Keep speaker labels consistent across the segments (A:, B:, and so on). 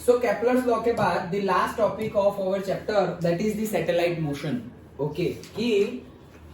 A: सो Kepler's law के बाद the last topic of our chapter that is the satellite motion. Okay, कि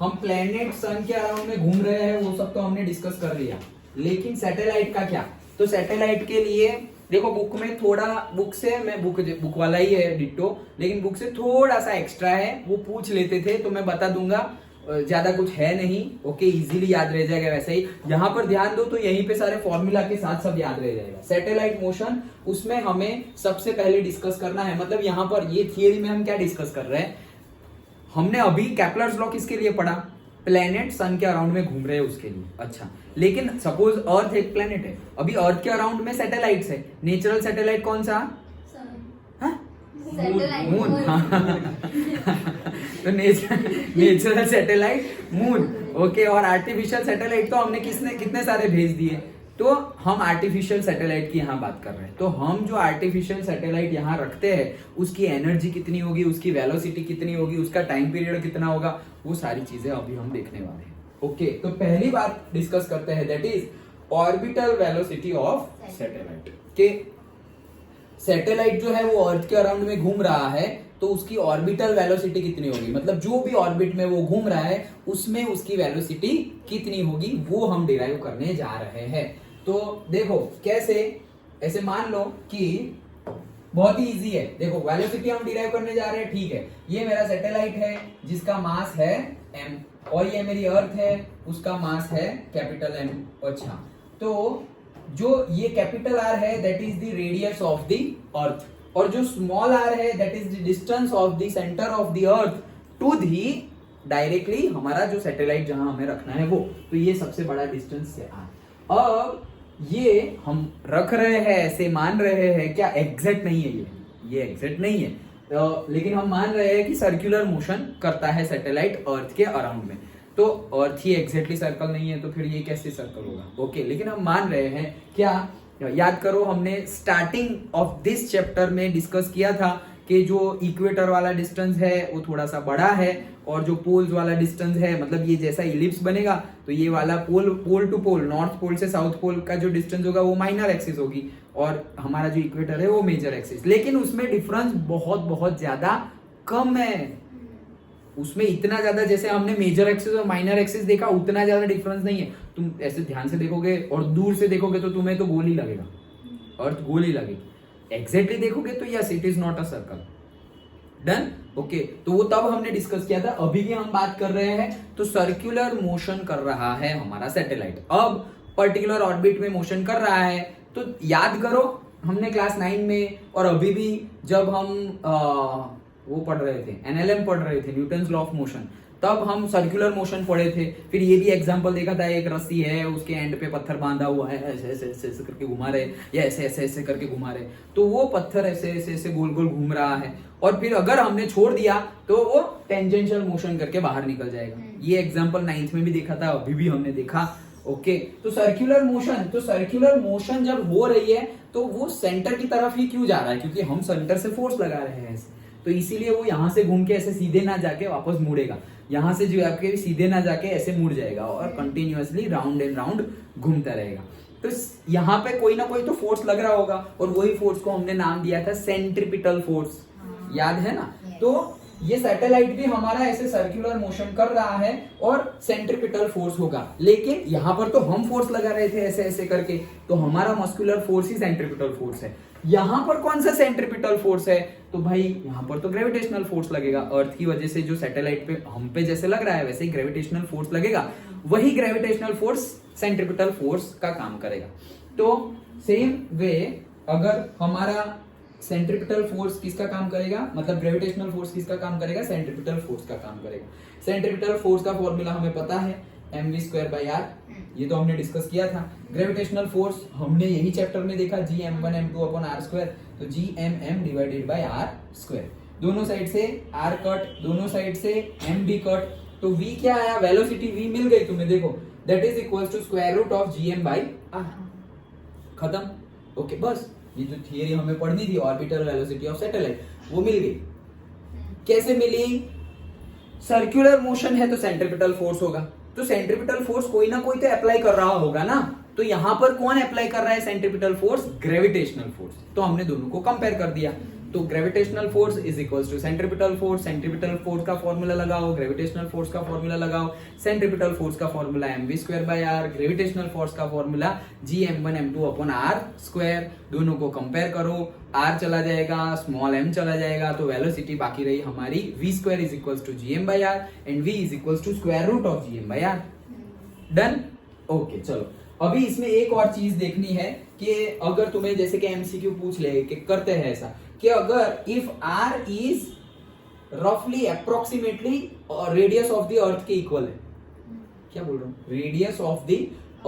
A: हम planet सन के अराउंड में घूम रहे हैं वो सब तो हमने डिस्कस कर लिया, लेकिन सैटेलाइट का क्या? तो सैटेलाइट के लिए देखो बुक में थोड़ा, बुक से मैं बुक वाला ही है डिट्टो, लेकिन बुक से थोड़ा सा एक्स्ट्रा है, वो पूछ लेते थे तो मैं बता दूंगा, ज्यादा कुछ है नहीं। ओके, इजीली याद रह जाएगा। वैसे ही यहाँ पर ध्यान दो तो यहीं पे सारे फॉर्मूला के साथ सब याद रह जाएगा। सैटेलाइट मोशन, उसमें हमें सबसे पहले डिस्कस करना है, मतलब यहाँ पर ये थियरी में हम क्या डिस्कस कर रहे हैं, हमने अभी केपलर्स लॉ किसके लिए पढ़ा? प्लेनेट सन के अराउंड में घूम रहे हैं उसके लिए। अच्छा, लेकिन सपोज अर्थ एक प्लेनेट है, अभी अर्थ के अराउंड में सैटेलाइट्स है। नेचुरल सैटेलाइट कौन सा? मून। तो नेचुरल सैटेलाइट मून। ओके, और आर्टिफिशियल सैटेलाइट तो हमने कितने सारे भेज दिए, तो हम आर्टिफिशियल सैटेलाइट की यहाँ बात कर रहे हैं। तो हम जो आर्टिफिशियल सैटेलाइट यहाँ रखते हैं उसकी एनर्जी कितनी होगी, उसकी वेलोसिटी कितनी होगी, उसका टाइम पीरियड कितना होगा, वो सारी चीजें अभी हम देखने वाले हैं। ओके, तो पहली बात डिस्कस करते हैं, that is orbital velocity of satellite. के सैटेलाइट जो है वो अर्थ के अराउंड में घूम रहा है, तो उसकी ऑर्बिटल वेलोसिटी कितनी होगी, मतलब जो भी ऑर्बिट में वो घूम रहा है उसमें उसकी वेलोसिटी कितनी होगी, वो हम डिराइव करने जा रहे हैं। तो देखो कैसे, ऐसे मान लो कि बहुत ही इजी है। देखो वेलोसिटी हम डिराइव करने जा रहे हैं, ठीक है। ये मेरा सैटेलाइट है जिसका मास है m, और ये मेरी अर्थ है उसका मास है कैपिटल M। अच्छा, तो जो ये कैपिटल R है that is the radius of the earth, और जो स्मॉल r है that is the distance of the centre of the earth to the directly हमारा जो सैटेलाइट जहां हमें रखना है वो। तो ये सबसे बड़ा डिस्टेंस है r। अब ये हम रख रहे हैं, ऐसे मान रहे हैं, क्या एग्जैक्ट नहीं है ये एग्जैक्ट नहीं है, लेकिन हम मान रहे हैं कि सर्कुलर मोशन करता है सैटेलाइट अर्थ के अराउंड में। तो अर्थ ही एग्जैक्टली सर्कल नहीं है तो फिर ये कैसे सर्कल होगा? ओके, लेकिन हम मान रहे हैं क्या, याद करो हमने स्टार्टिंग ऑफ दिस चैप्टर में डिस्कस किया था कि जो इक्वेटर वाला डिस्टेंस है वो थोड़ा सा बड़ा है, और जो पोल्स वाला डिस्टेंस है, मतलब ये जैसा इलिप्स बनेगा तो ये वाला pole to pole, north pole से साउथ पोल का जो डिस्टेंस होगा वो माइनर एक्सिस होगी, और हमारा जो इक्वेटर है वो मेजर एक्सिस। लेकिन उसमें डिफरेंस बहुत बहुत ज्यादा कम है, उसमें इतना ज्यादा, जैसे हमने मेजर एक्सिस और माइनर एक्सिस देखा उतना ज्यादा डिफरेंस नहीं है। तुम ऐसे ध्यान से देखोगे और दूर से देखोगे तो तुम्हें तो गोल ही लगेगा, अर्थ गोल ही लगेगी। एग्जैक्टली देखोगे तो yes it is not a circle. Done? Okay, तो वो तब हमने डिस्कस किया था। अभी की हम बात कर रहे हैं तो सर्कुलर मोशन कर रहा है हमारा सैटेलाइट, अब पर्टिकुलर ऑर्बिट में मोशन कर रहा है। तो याद करो हमने क्लास 9 में और अभी भी जब हम वो पढ़ रहे थे, एनएलएम पढ़ रहे थे, न्यूटन्स लॉ ऑफ मोशन, तब हम सर्कुलर मोशन पढ़े थे। फिर ये भी एग्जांपल देखा था, एक रस्सी है उसके एंड पे पत्थर बांधा हुआ है, ऐसे ऐसे ऐसे ऐसे करके घुमा रहे, या ऐसे ऐसे ऐसे करके घुमा रहे, तो वो पत्थर ऐसे ऐसे ऐसे गोल गोल घूम रहा है, और फिर अगर हमने छोड़ दिया तो वो टेंजेंशियल मोशन करके बाहर निकल जाएगा। ये एग्जाम्पल 9th में भी देखा था, अभी भी हमने देखा। ओके, तो सर्कुलर मोशन जब हो रही है तो वो सेंटर की तरफ ही क्यों जा रहा है? क्योंकि हम सेंटर से फोर्स लगा रहे हैं ऐसे, तो इसीलिए वो यहाँ से घूम के ऐसे सीधे ना जाके वापस मुड़ेगा, यहाँ से जो आपके सीधे ना जाके ऐसे मुड़ जाएगा और कंटिन्यूअसली राउंड एंड राउंड घूमता रहेगा। तो यहाँ पे कोई ना कोई तो फोर्स लग रहा होगा, और वही फोर्स को हमने नाम दिया था सेंट्रिपिटल फोर्स, याद है ना? तो ये सैटेलाइट भी हमारा ऐसे सर्कुलर मोशन कर रहा है और सेंट्रिपिटल फोर्स होगा, लेकिन यहाँ पर तो हम फोर्स लगा रहे थे ऐसे ऐसे करके, तो हमारा मस्कुलर फोर्स ही सेंट्रिपिटल फोर्स है। यहाँ पर कौन सा सेंट्रिपिटल फोर्स है? तो भाई यहाँ पर तो ग्रेविटेशनल फोर्स लगेगा, अर्थ की वजह से जो सैटेलाइट पे हम पे जैसे लग रहा है वैसे ही ग्रेविटेशनल फोर्स लगेगा, वही ग्रेविटेशनल फोर्स सेंट्रिपिटल फोर्स का काम करेगा। तो सेम वे अगर हमारा सेंट्रिपिटल फोर्स किसका काम करेगा, मतलब ग्रेविटेशनल फोर्स किसका काम करेगा? सेंट्रिपिटल फोर्स का काम करेगा। सेंट्रिपिटल फोर्स का फॉर्मूला हमें पता है, mv²/r, ये तो हमने डिस्कस किया था। ग्रेविटेशनल फोर्स हमने यही चैप्टर में देखा, Gm1m2/r², तो Gmm/r²। दोनों साइड से r कट, दोनों साइड से mv कट, तो v क्या आया? वेलोसिटी v मिल गई तुम्हें, देखो that is equal to √Gm/r। खत्म। ओके, बस ये जो थियरी हमें पढ़नी थी ऑर्बिटल वेलोसिटी ऑफ सैटेलाइट वो मिल गई। कैसे मिली? सर्कुलर मोशन है तो सेंट्रिपिटल फोर्स होगा, तो सेंट्रिपिटल फोर्स कोई ना कोई तो अप्लाई कर रहा होगा ना, तो तो यहाँ पर कौन अप्लाई कर रहा है सेंट्रीपिटल फोर्स? Gravitational force. तो हमने दोनों को कंपेयर कर दिया। तो gravitational force is equals to centripetal force. Centripetal force का फॉर्मूला लगाओ, ग्रेविटेशनल फोर्स का फॉर्मूला लगाओ। सेंट्रीपिटल फोर्स का फॉर्मूला mv²/r, ग्रेविटेशनल फोर्स का फॉर्मूला gm1m2/r²। दोनों को कंपेयर करो, r चला जाएगा, स्मॉल m चला जाएगा, तो वेलोसिटी बाकी रही हमारी v² is equals to gm/r and v is equals to square root of gm/r। Done? Okay, चलो अभी इसमें एक और चीज देखनी है कि अगर तुम्हें जैसे कि एमसीक्यू पूछ ले कि करते हैं ऐसा कि अगर इफ r इज रफली अप्रोक्सीमेटली रेडियस ऑफ द अर्थ के इक्वल है, क्या बोल रहा हूँ, रेडियस ऑफ द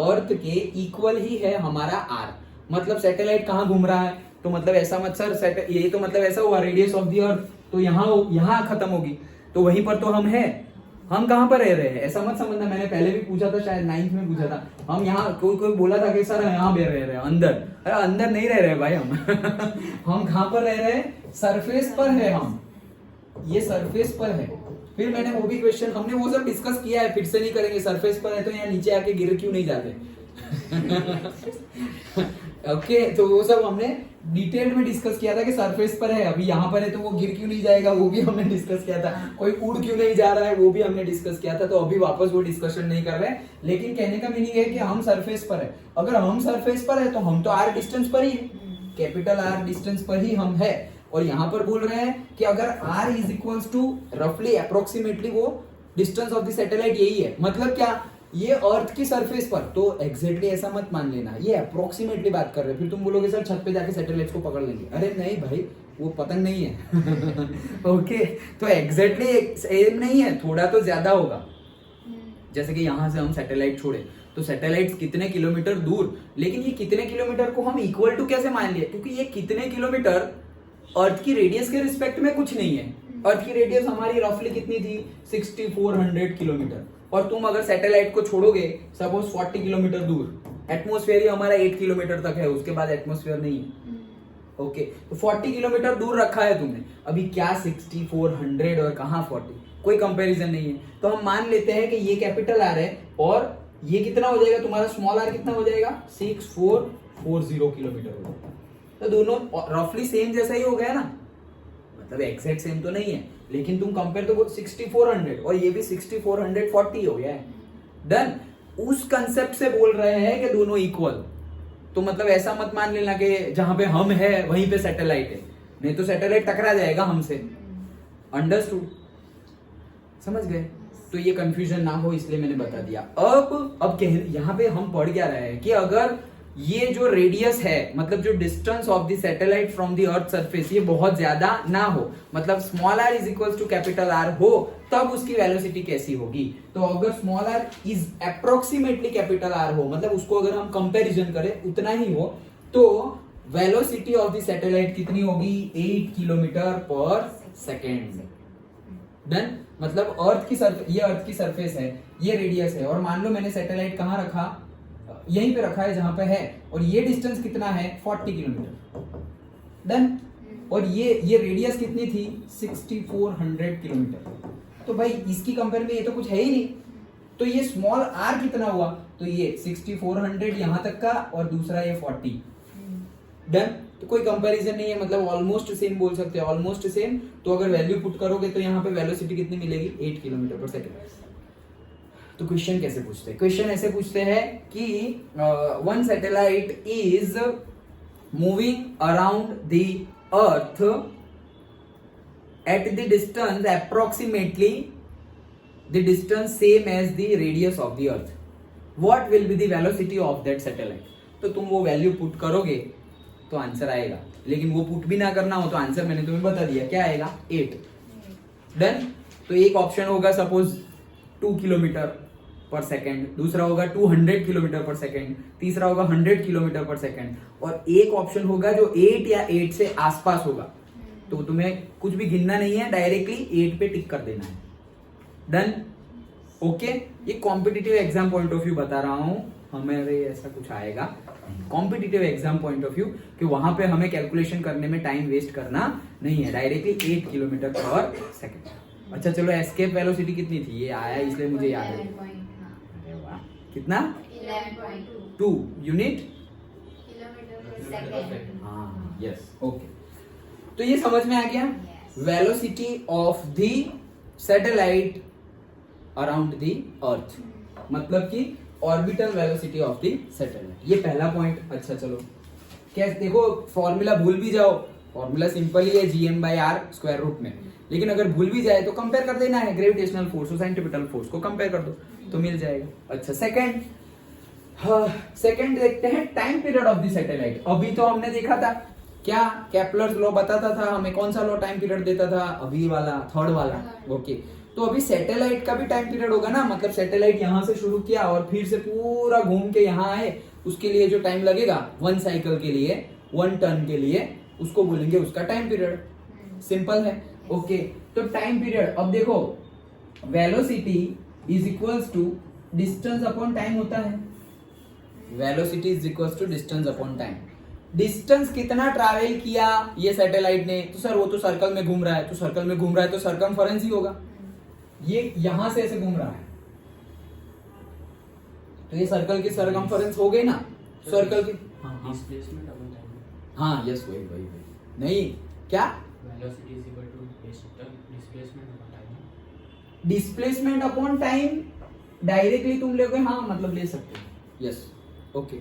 A: अर्थ के इक्वल ही है हमारा r, मतलब सैटेलाइट कहाँ घूम रहा है, तो मतलब ऐसा मत सर, ये तो मतलब ऐसा हुआ रेडियस ऑफ द अर्थ, तो यहाँ खत्म होगी, तो वहीं पर तो हम है, हम कहां पर रह रहे हैं, ऐसा मत समझना। मैंने पहले भी पूछा था, शायद 9th में पूछा था, हम यहाँ कोई बोला था कि सर यहाँ पे रह रहे हैं अंदर, अरे अंदर नहीं रह रहे भाई हम हम कहां पर रह रहे हैं? सरफेस पर है हम, ये सरफेस पर है। फिर मैंने वो भी क्वेश्चन, हमने वो सब डिस्कस किया है, फिर से नहीं करेंगे। सरफेस पर है तो यहाँ नीचे आके गिर क्यों नहीं जाते ओके, तो वो सब हमने डिटेल में डिस्कस किया था कि सरफेस पर है, अभी यहाँ पर है तो वो गिर क्यों नहीं जाएगा, वो भी हमने डिस्कस किया था। कोई उड़ क्यों नहीं जा रहा है, वो भी हमने डिस्कस किया था। तो अभी वापस वो डिस्कशन नहीं कर रहे हैं, लेकिन कहने का मीनिंग है कि हम सरफेस पर है। अगर हम सरफेस पर है तो हम तो r डिस्टेंस पर ही है, कैपिटल R डिस्टेंस पर ही हम है। और यहाँ पर बोल रहे हैं कि अगर r इज इक्वल्स टू रफली अप्रोक्सीमेटली वो डिस्टेंस ऑफ द सैटेलाइट, यही है, मतलब क्या, ये अर्थ की सरफेस पर, तो एग्जैक्टली ऐसा मत मान लेना, ये अप्रोक्सीमेटली बात कर रहे हैं। फिर तुम बोलोगे सर छत पे जाके सैटेलाइट्स को पकड़ लेंगे, अरे नहीं भाई, वो पतंग नहीं है ओके, तो एग्जैक्टली सेम नहीं है, थोड़ा तो ज्यादा होगा। जैसे कि यहाँ से हम सैटेलाइट छोड़े तो सैटेलाइट्स कितने किलोमीटर दूर, लेकिन ये कितने किलोमीटर को हम इक्वल टू कैसे मान लिए, क्योंकि ये कितने किलोमीटर अर्थ की रेडियस के रिस्पेक्ट में कुछ नहीं है। अर्थ की रेडियस हमारी रफली कितनी थी, 6400 किलोमीटर, और तुम अगर सैटेलाइट को छोड़ोगे सपोज 40 किलोमीटर दूर, एटमॉस्फेयर ही हमारा 8 किलोमीटर तक है, उसके बाद एटमॉस्फेयर नहीं है। ओके, तो 40 किलोमीटर दूर रखा है तुमने, अभी क्या 6400 और कहाँ 40, कोई कंपैरिजन नहीं है। तो हम मान लेते हैं कि ये कैपिटल आर है और ये कितना हो जाएगा तुम्हारा स्मॉल आर, कितना हो जाएगा 6440 किलोमीटर हो जाएगा। तो दोनों रफली सेम जैसा ही हो गया ना, मतलब एग्जैक्ट सेम तो नहीं है, लेकिन तुम कंपेयर तो 6400 और ये भी 6440 हो गया है। डन? उस कंसेप्ट से बोल रहे हैं कि दोनों इक्वल, तो मतलब ऐसा मत मान लेना कि जहां पे हम है वहीं पे सैटेलाइट है, नहीं तो सैटेलाइट टकरा जाएगा हमसे। अंडरस्टूड? समझ गए? तो ये कंफ्यूजन ना हो इसलिए मैंने बता दिया। अब यहाँ पे हम पढ़ क्या रहे हैं कि अगर ये जो रेडियस है, मतलब जो distance of the satellite from the earth surface, ये बहुत ज्यादा ना हो, मतलब small r is equal to capital R हो, तब उसकी वेलोसिटी कैसी होगी। तो अगर small r is approximately capital R हो, मतलब उसको अगर हम कंपैरिजन करें उतना ही हो, तो वेलोसिटी ऑफ द सैटेलाइट कितनी होगी, 8 किलोमीटर पर सेकेंड। डन? मतलब अर्थ की सरफेस, ये अर्थ की सरफेस है, ये रेडियस है, और मान लो मैंने सैटेलाइट कहाँ रखा, यहीं पे रखा है जहां पे है, और ये डिस्टेंस कितना है 40 किलोमीटर। डन? और ये रेडियस कितनी थी 6400 किलोमीटर। तो भाई इसकी कंपेयर में ये तो कुछ है ही नहीं, तो ये स्मॉल r कितना हुआ, तो ये 6400 यहां तक का, और दूसरा ये 40। डन? तो कोई कंपैरिजन नहीं है, मतलब ऑलमोस्ट सेम बोल सकते हैं, ऑलमोस्ट सेम। तो अगर वैल्यू पुट करोगे तो यहाँ पे वेलोसिटी कितनी मिलेगी, 8 किलोमीटर पर सेकेंड। तो क्वेश्चन कैसे पूछते हैं, क्वेश्चन ऐसे पूछते हैं कि one satellite is moving around the earth at the distance approximately the distance same as the radius of the earth, what will be the velocity of that satellite. तो तुम वो वैल्यू पुट करोगे तो answer आएगा, लेकिन वो put भी ना करना हो तो आंसर मैंने तुम्हें बता दिया, क्या आएगा 8। डन? तो एक ऑप्शन होगा सपोज 2 किलोमीटर पर सेकेंड, दूसरा होगा 200 किलोमीटर पर सेकेंड, तीसरा होगा 100 किलोमीटर पर सेकेंड, और एक ऑप्शन होगा जो 8 या 8 से आसपास होगा। तो तुम्हें कुछ भी गिनना नहीं है, डायरेक्टली 8 पे टिक कर देना है। डन? ओके, ये competitive exam point of view बता रहा हूं, हमारे ऐसा कुछ आएगा competitive exam point of view कि वहां पे हमें कैलकुलेशन करने में टाइम वेस्ट करना नहीं है, डायरेक्टली 8 किलोमीटर पर सेकेंड। अच्छा चलो, एस्केप वेलोसिटी कितनी थी, ये आया इसलिए मुझे याद है, कितना 2 यूनिट
B: किलोमीटर
A: हाँ यस ओके। तो ये समझ में आ गया, velocity of the satellite around the अर्थ, मतलब कि orbital velocity of the satellite. ये पहला पॉइंट। अच्छा चलो क्या देखो, फॉर्मूला भूल भी जाओ, फॉर्मूला सिंपल ही है gm/r स्क्वायर रूट में, लेकिन अगर भूल भी जाए तो कंपेयर कर देना है, ग्रेविटेशनल फोर्स और सेंट्रीपिटल फोर्स को कंपेयर कर दो तो मिल जाएगा। अच्छा सेकंड, सेकंड देखते हैं time period of the satellite. अभी तो हमने देखा था क्या, केपलर्स लॉ बताता था हमें, कौन सा लॉ टाइम पीरियड देता था, अभी वाला थर्ड वाला ओके। तो अभी सैटेलाइट का भी टाइम पीरियड होगा ना, मतलब सैटेलाइट यहाँ से शुरू किया और फिर से पूरा घूम के यहाँ आए, उसके लिए जो टाइम लगेगा 1 साइकिल के लिए, 1 टर्न के लिए, उसको बोलेंगे उसका टाइम पीरियड। सिंपल है ओके। तो टाइम पीरियड, अब देखो velocity is equals to distance upon time होता है, velocity is equals to distance upon time. Distance कितना ट्रैवल किया ये सैटेलाइट ने, तो सर वो तो सर्कल में घूम रहा है, तो सर्कल में घूम रहा है तो सरकमफेरेंस ही होगा, ये यहां से ऐसे घूम रहा है तो ये सर्कल की सरकमफेरेंस हो गई ना, सर्कल की
C: डिस्प्लेसमेंट अपॉन टाइम।
A: हाँ यस वही वही वही, नहीं क्या
C: velocity is equal to displacement upon time.
A: Displacement upon time directly तुम लोगे, हाँ मतलब ले सकते हो यस ओके।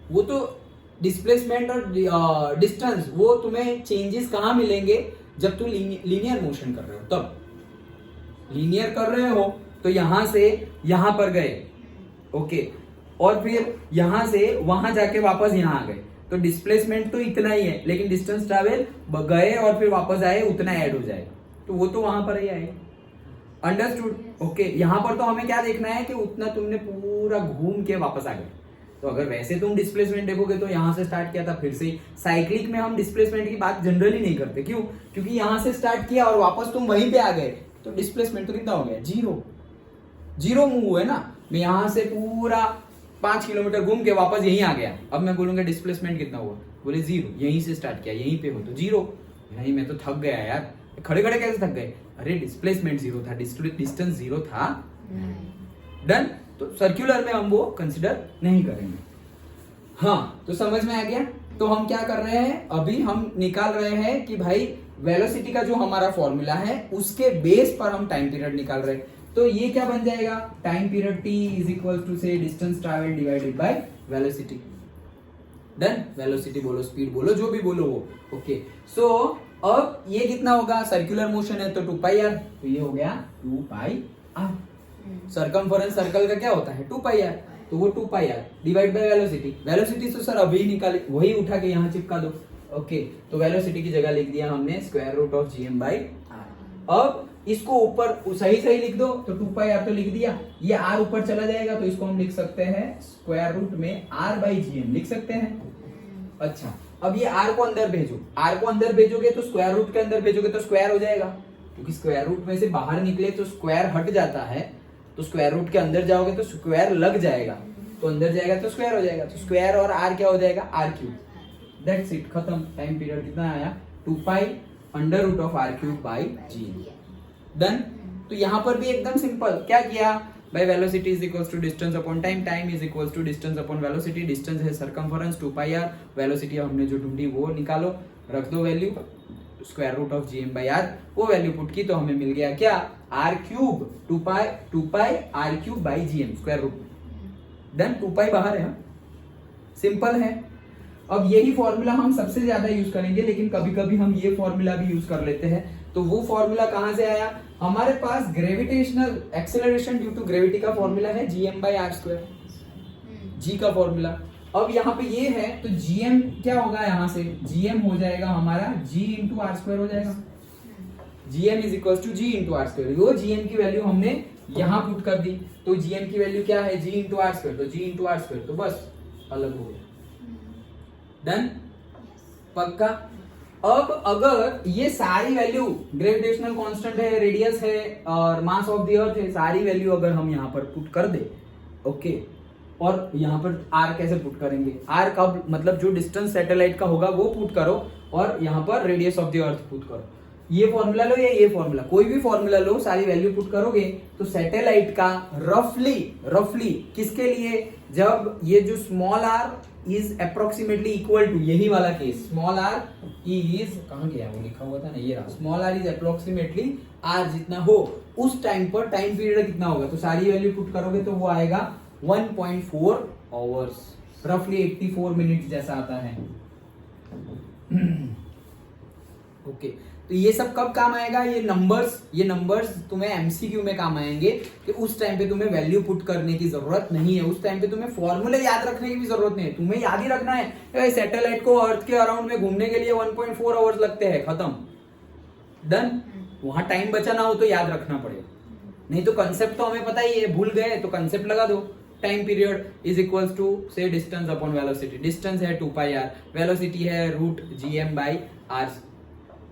A: वो तो डिस्प्लेसमेंट और डिस्टेंस वो तुम्हें चेंजेस कहाँ मिलेंगे, जब तुम लीनियर मोशन कर रहे हो, तब लीनियर कर रहे हो तो यहां से यहां पर गए ओके, और फिर यहां से वहां जाके वापस यहां आ गए, तो डिस्प्लेसमेंट तो इतना ही है, लेकिन डिस्टेंस ट्रैवल गए और फिर वापस आए उतना ऐड हो जाएगा, तो वो तो वहां पर ही आएगा। Understood okay. यहां पर तो हमें क्या देखना है कि उतना तुमने पूरा घूम के वापस आ गए, तो अगर वैसे तुम डिस्प्लेसमेंट देखोगे तो यहां से स्टार्ट किया था फिर से, साइक्लिक में हम डिस्प्लेसमेंट की बात जनरली नहीं करते, क्यों, क्योंकि यहां से स्टार्ट किया और वापस तुम वहीं पे आ गए, तो डिस्प्लेसमेंट तो कितना हो गया, जीरो मूव हुआ है ना। मैं यहां से पूरा 5 किलोमीटर घूम के वापस यहीं आ गया, अब मैं बोलूंगा डिस्प्लेसमेंट कितना हुआ, बोले 0, यहीं से स्टार्ट किया यहीं पे हो तो 0, नहीं मैं तो थक गया यार, खड़े खड़े कैसे थक गए, अरे डिस्प्लेसमेंट 0 था, डिस्टेंस 0 था, डन। तो सर्कुलर में हम वो कंसिडर नहीं करेंगे। हाँ तो समझ में आ गया। तो हम क्या कर रहे हैं, अभी हम निकाल रहे हैं कि भाई वेलोसिटी का जो हमारा फॉर्मूला है उसके बेस पर हम टाइम पीरियड निकाल रहे हैं, तो ये क्या बन जाएगा, time period t is equal to से distance travel divided by velocity. Done, velocity बोलो स्पीड बोलो जो भी बोलो वो ओके। सो अब ये कितना होगा, सर्कुलर मोशन है तो 2πr, तो ये हो गया 2πr। सरकमफेरेंस सर्कल का क्या होता है 2πr, तो वो 2πr divide by velocity. Velocity तो सर अभी निकाले, वही उठा के यहाँ चिपका दो ओके। तो वेलोसिटी की जगह लिख दिया हमने स्क्वायर रूट ऑफ gm/r। अब इसको ऊपर सही लिख दो, तो 2πr तो लिख दिया, ये r ऊपर चला जाएगा तो इसको हम लिख सकते हैं स्क्वायर रूट में r/gm लिख सकते हैं। अच्छा अब ये r को अंदर भेजो, r को अंदर भेजोगे तो स्क्वायर रूट के अंदर भेजोगे तो स्क्वायर हो जाएगा, क्योंकि स्क्वायर रूट में से बाहर निकले तो स्क्वायर हट जाता है, तो स्क्वायर रूट के अंदर जाओगे तो स्क्वायर लग जाएगा, तो अंदर जाएगा तो स्क्वायर हो जाएगा, तो स्क्वायर और r क्या हो जाएगा r3। दैट्स इट, खत्म। टाइम पीरियड कितना आया 2π under root of r3/g। Done. तो यहां पर भी एकदम सिंपल, क्या किया भाई, velocity is equals to distance upon time, time is equals to distance upon velocity, distance है सरकमफेरेंस 2πr, वेलोसिटी हमने जो ढूंढी वो निकालो, रख दो value square root of gm/r, वो वैल्यू पुट की तो हमें मिल गया क्या r3 2π r3/gm square root. Done, 2π बाहर है, सिंपल है। अब यही फॉर्मूला हम सबसे ज्यादा यूज करेंगे, लेकिन कभी कभी हम ये फॉर्मूला भी यूज कर लेते हैं, तो वो फॉर्मूला कहां से आया, हमारे पास gravitational acceleration due to gravity का फॉर्मूला है gm/r², g का फॉर्मूला। अब यहाँ पे ये है तो gm क्या होगा, यहाँ से gm हो जाएगा हमारा g इंटू r² हो जाएगा, gm is equal to g into r²। वो gm की वैल्यू हमने यहाँ पुट कर दी, तो gm की वैल्यू क्या है g इंटू r², तो g इंटू r², तो बस अलग हो गया। डन, पक्का। अब अगर ये सारी वैल्यू ग्रेविटेशनल कांस्टेंट है, रेडियस है और मास ऑफ द अर्थ है, सारी वैल्यू अगर हम यहाँ पर पुट कर दे ओके, और यहाँ पर r कैसे पुट करेंगे, r कब मतलब जो डिस्टेंस सैटेलाइट का होगा वो पुट करो, और यहाँ पर radius of the earth put करो। ये फॉर्मूला लो या ये फॉर्मूला, कोई भी फॉर्मूला लो, सारी वैल्यू पुट करोगे तो सैटेलाइट का रफली किसके लिए, जब ये जो small R is approximately equal to, यही वाला केस, स्मॉल आर इज, कहां गया वो लिखा हुआ था ना, ये रहा, small R is approximately R जितना हो, उस टाइम पर टाइम पीरियड कितना होगा, तो सारी वैल्यू पुट करोगे तो वो आएगा 1.4 आवर्स, रफली 84 मिनट जैसा आता है। ओके तो ये सब कब काम आएगा, ये नंबर्स तुम्हें एमसीक्यू में काम आएंगे कि उस टाइम पे तुम्हें वैल्यू पुट करने की जरूरत नहीं है, उस टाइम पे तुम्हें फॉर्मूले याद रखने की भी जरूरत नहीं है, तुम्हें याद ही रखना है सैटेलाइट को अर्थ के अराउंड में घूमने के लिए 1.4 आवर्स लगते हैं, खत्म, डन। वहां टाइम बचाना हो तो याद रखना पड़ेगा, नहीं तो कंसेप्ट तो हमें पता ही है, भूल गए तो कंसेप्ट लगा दो, time period is equals to से डिस्टेंस अपॉन वेलोसिटी, डिस्टेंस है 2πr, वेलोसिटी है √gm/r।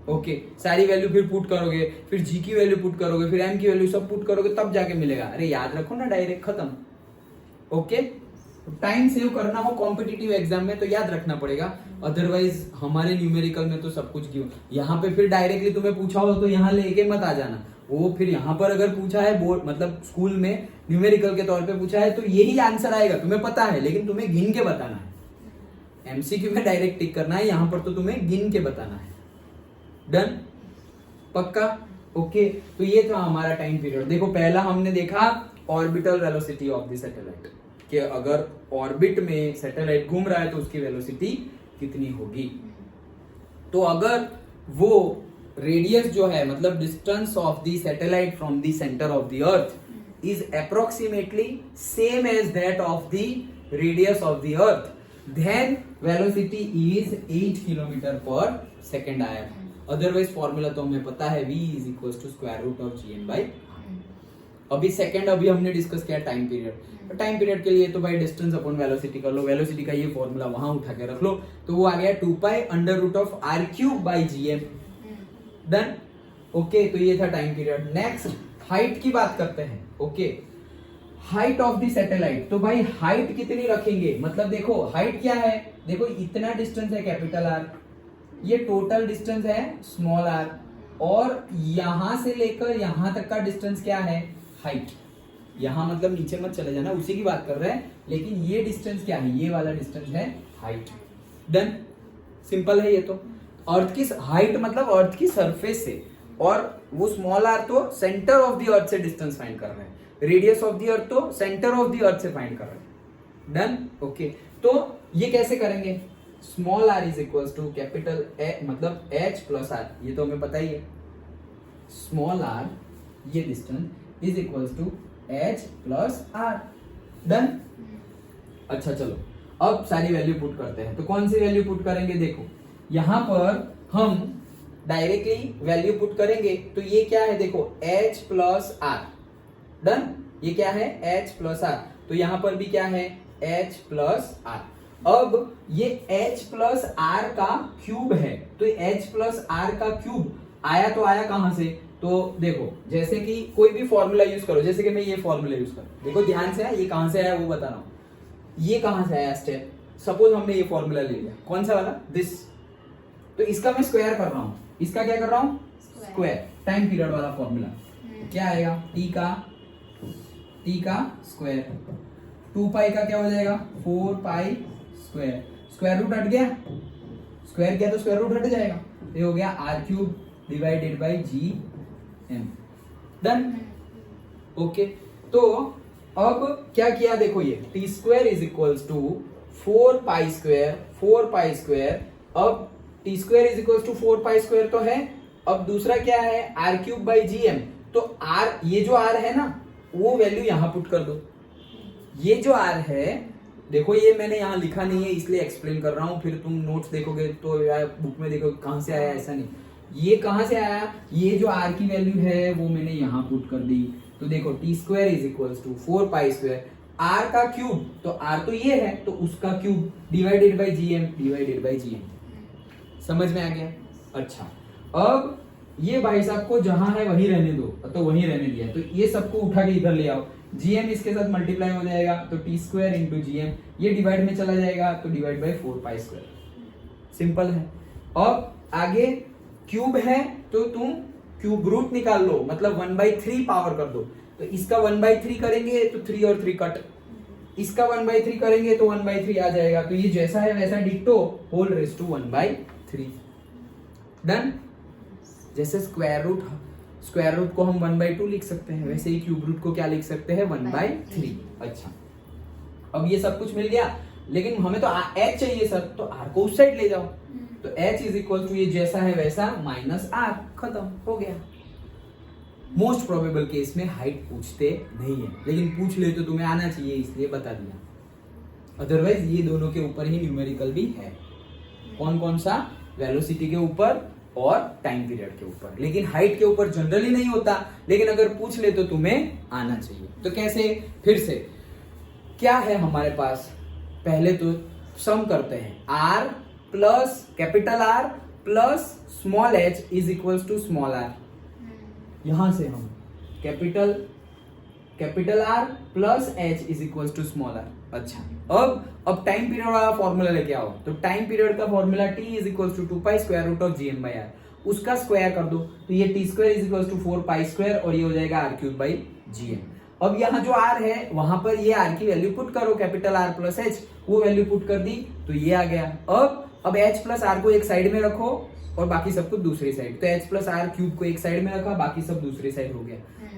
A: ओके सारी वैल्यू फिर पुट करोगे, फिर जी की वैल्यू पुट करोगे, फिर एम की वैल्यू सब पुट करोगे तब जाके मिलेगा, अरे याद रखो ना डायरेक्ट, खत्म। ओके टाइम सेव करना हो कॉम्पिटिटिव एग्जाम में तो याद रखना पड़ेगा, अदरवाइज हमारे न्यूमेरिकल में तो सब कुछ गिवन, यहाँ पे फिर डायरेक्टली तुम्हें पूछा हो तो यहाँ लेके मत आ जाना, वो फिर यहाँ पर अगर पूछा है बोर्ड मतलब स्कूल में न्यूमेरिकल के तौर पे पूछा है तो यही आंसर आएगा, तुम्हें पता है, लेकिन तुम्हें गिन के बताना है, एमसीक्यू में डायरेक्ट टिक करना है, यहाँ पर तो तुम्हें गिन के बताना है, डन, पक्का। ओके तो ये था हमारा टाइम पीरियड। देखो पहला हमने देखा orbital velocity of the satellite, कि अगर ऑर्बिट में सैटेलाइट घूम रहा है तो उसकी वेलोसिटी कितनी होगी, तो अगर वो रेडियस जो है मतलब distance of the satellite from the centre of the earth is approximately same as that of the radius of the earth, then velocity is 8 kilometre पर सेकेंड आया। अदरवाइज फॉर्मूला तो हमें पता है, v is equal to square root of gm/r। अभी second अभी हमने discuss किया टाइम पीरियड, तो टाइम पीरियड के लिए तो भाई डिस्टेंस अपॉन वेलोसिटी कर लो, वेलोसिटी का ये फॉर्मूला वहां उठा के रख लो, तो वो आ गया 2π√r³/gm, डन। ओके तो ये था टाइम पीरियड। नेक्स्ट हाइट की बात करते हैं। Okay height of the satellite, तो भाई हाइट कितनी रखेंगे, मतलब देखो हाइट क्या है, देखो इतना डिस्टेंस है कैपिटल आर, ये टोटल डिस्टेंस है स्मॉल आर, और यहां से लेकर यहां तक का डिस्टेंस क्या है, हाइट। यहां मतलब नीचे मत चले जाना, उसी की बात कर रहे हैं, लेकिन ये डिस्टेंस क्या है, ये वाला डिस्टेंस है हाइट, डन, सिंपल है ये तो। अर्थ की हाइट मतलब अर्थ की सरफेस से, और वो स्मॉल आर तो सेंटर ऑफ द अर्थ से डिस्टेंस फाइंड कर रहे हैं, रेडियस ऑफ द अर्थ तो सेंटर ऑफ द अर्थ से फाइंड कर रहे हैं, डन। ओके तो ये कैसे करेंगे, small R is equal to capital मतलब h प्लस आर, ये तो हमें पता ही है, स्मॉल आर ये distance is equal to h plus R, done. अच्छा चलो अब सारी वैल्यू पुट करते हैं, तो कौन सी वैल्यू पुट करेंगे, देखो यहां पर हम डायरेक्टली वैल्यू पुट करेंगे, तो ये क्या है देखो h प्लस आर, डन, ये क्या है h प्लस आर, तो यहां पर भी क्या है h प्लस आर। अब ये h प्लस आर का क्यूब है, तो h प्लस आर का क्यूब आया तो आया कहां से, तो देखो जैसे कि कोई भी फॉर्मूला यूज करो, जैसे कि मैं ये फॉर्मूला यूज करूं, देखो ध्यान से, ये कहां से आया वो बता रहा हूं, ये कहां से आया स्टेप, सपोज हमने ये फॉर्मूला ले लिया, कौन सा वाला, दिस, तो इसका मैं स्क्वायर कर रहा हूं, इसका क्या कर रहा हूं, स्क्वायर, टाइम पीरियड वाला फॉर्मूला, क्या आएगा, t का स्क्वायर, 2π का क्या हो जाएगा 4π स्क्वायर, स्क्वायर रूट हट गया, स्क्वायर किया तो स्क्वायर रूट हट जाएगा, ये हो गया r³ divided by gm, done. Okay तो अब क्या किया, देखो ये t² is equals to 4π square, अब t² is equals to 4π square तो है, अब दूसरा क्या है r³/gm, तो r, ये जो r है ना वो वैल्यू यहां पुट कर दो, ये जो r है देखो ये मैंने यहाँ लिखा नहीं है इसलिए एक्सप्लेन कर रहा हूँ, फिर तुम नोट्स देखोगे तो या बुक में देखोगे कहां से आया, ऐसा नहीं, ये कहां से आया, ये जो r की वैल्यू है वो मैंने यहाँ पुट कर दी, तो देखो t² is equals to 4π square, r का क्यूब, तो r तो ये है तो उसका क्यूब डिवाइडेड बाय gm, समझ में आ गया। अच्छा अब ये भाई साहब को जहां है वहीं रहने दो, तो वहीं रहने दिया, तो ये सबको उठा के इधर ले आओ, gm इसके साथ मल्टीप्लाई हो जाएगा, तो t² इंटू gm, ये डिवाइड में चला जाएगा तो डिवाइड बाय 4π स्क्वायर, सिंपल है। अब आगे क्यूब है तो तुम क्यूब रूट निकाल लो, मतलब 1/3 पावर कर दो। तो इसका 1/3 करेंगे तो 3 और 3 कट, इसका 1/3 करेंगे तो 1/3 आ जाएगा। तो ये जैसा है वैसा डिक्टो होल रेज टू 1/3। डन। जैसे स्क्वायर रूट को हम 1/2 लिख सकते हैं, वैसे ही क्यूब रूट को क्या लिख सकते हैं 1/3। अच्छा, अब ये सब कुछ मिल गया, लेकिन हमें तो h चाहिए सर, तो r को उस साइड ले जाओ। तो h इज इक्वल टू ये जैसा है वैसा माइनस r, खत्म हो गया। मोस्ट प्रोबेबल केस में हाइट पूछते नहीं है, लेकिन पूछ ले तो तुम्हें आना चाहिए, इसलिए बता दिया। अदरवाइज ये दोनों के ऊपर ही न्यूमेरिकल भी है। कौन कौन सा? वेलोसिटी के ऊपर और टाइम पीरियड के ऊपर, लेकिन हाइट के ऊपर जनरली नहीं होता, लेकिन अगर पूछ ले तो तुम्हें आना चाहिए। तो कैसे? फिर से क्या है हमारे पास? पहले तो सम करते हैं, r plus capital R plus small h is equals to small r। यहां से हम capital R plus h is equals to small r। अच्छा, अब टाइम पीरियड वाला फॉर्मूला लेके आओ। तो टाइम पीरियड का formula t is equals to 2 pi square root of gm/r, उसका स्क्वायर कर दो तो ये t square is equals to 4 pi square और ये हो जाएगा r³/gm। अब यहाँ जो r है वहां पर ये r की वैल्यू पुट करो, कैपिटल R प्लस h, वो वैल्यू पुट कर दी तो ये आ गया। अब h प्लस r को एक साइड में रखो और बाकी सब कुछ दूसरी साइड। तो h प्लस r क्यूब को एक साइड में रखा, बाकी सब दूसरी साइड हो गया।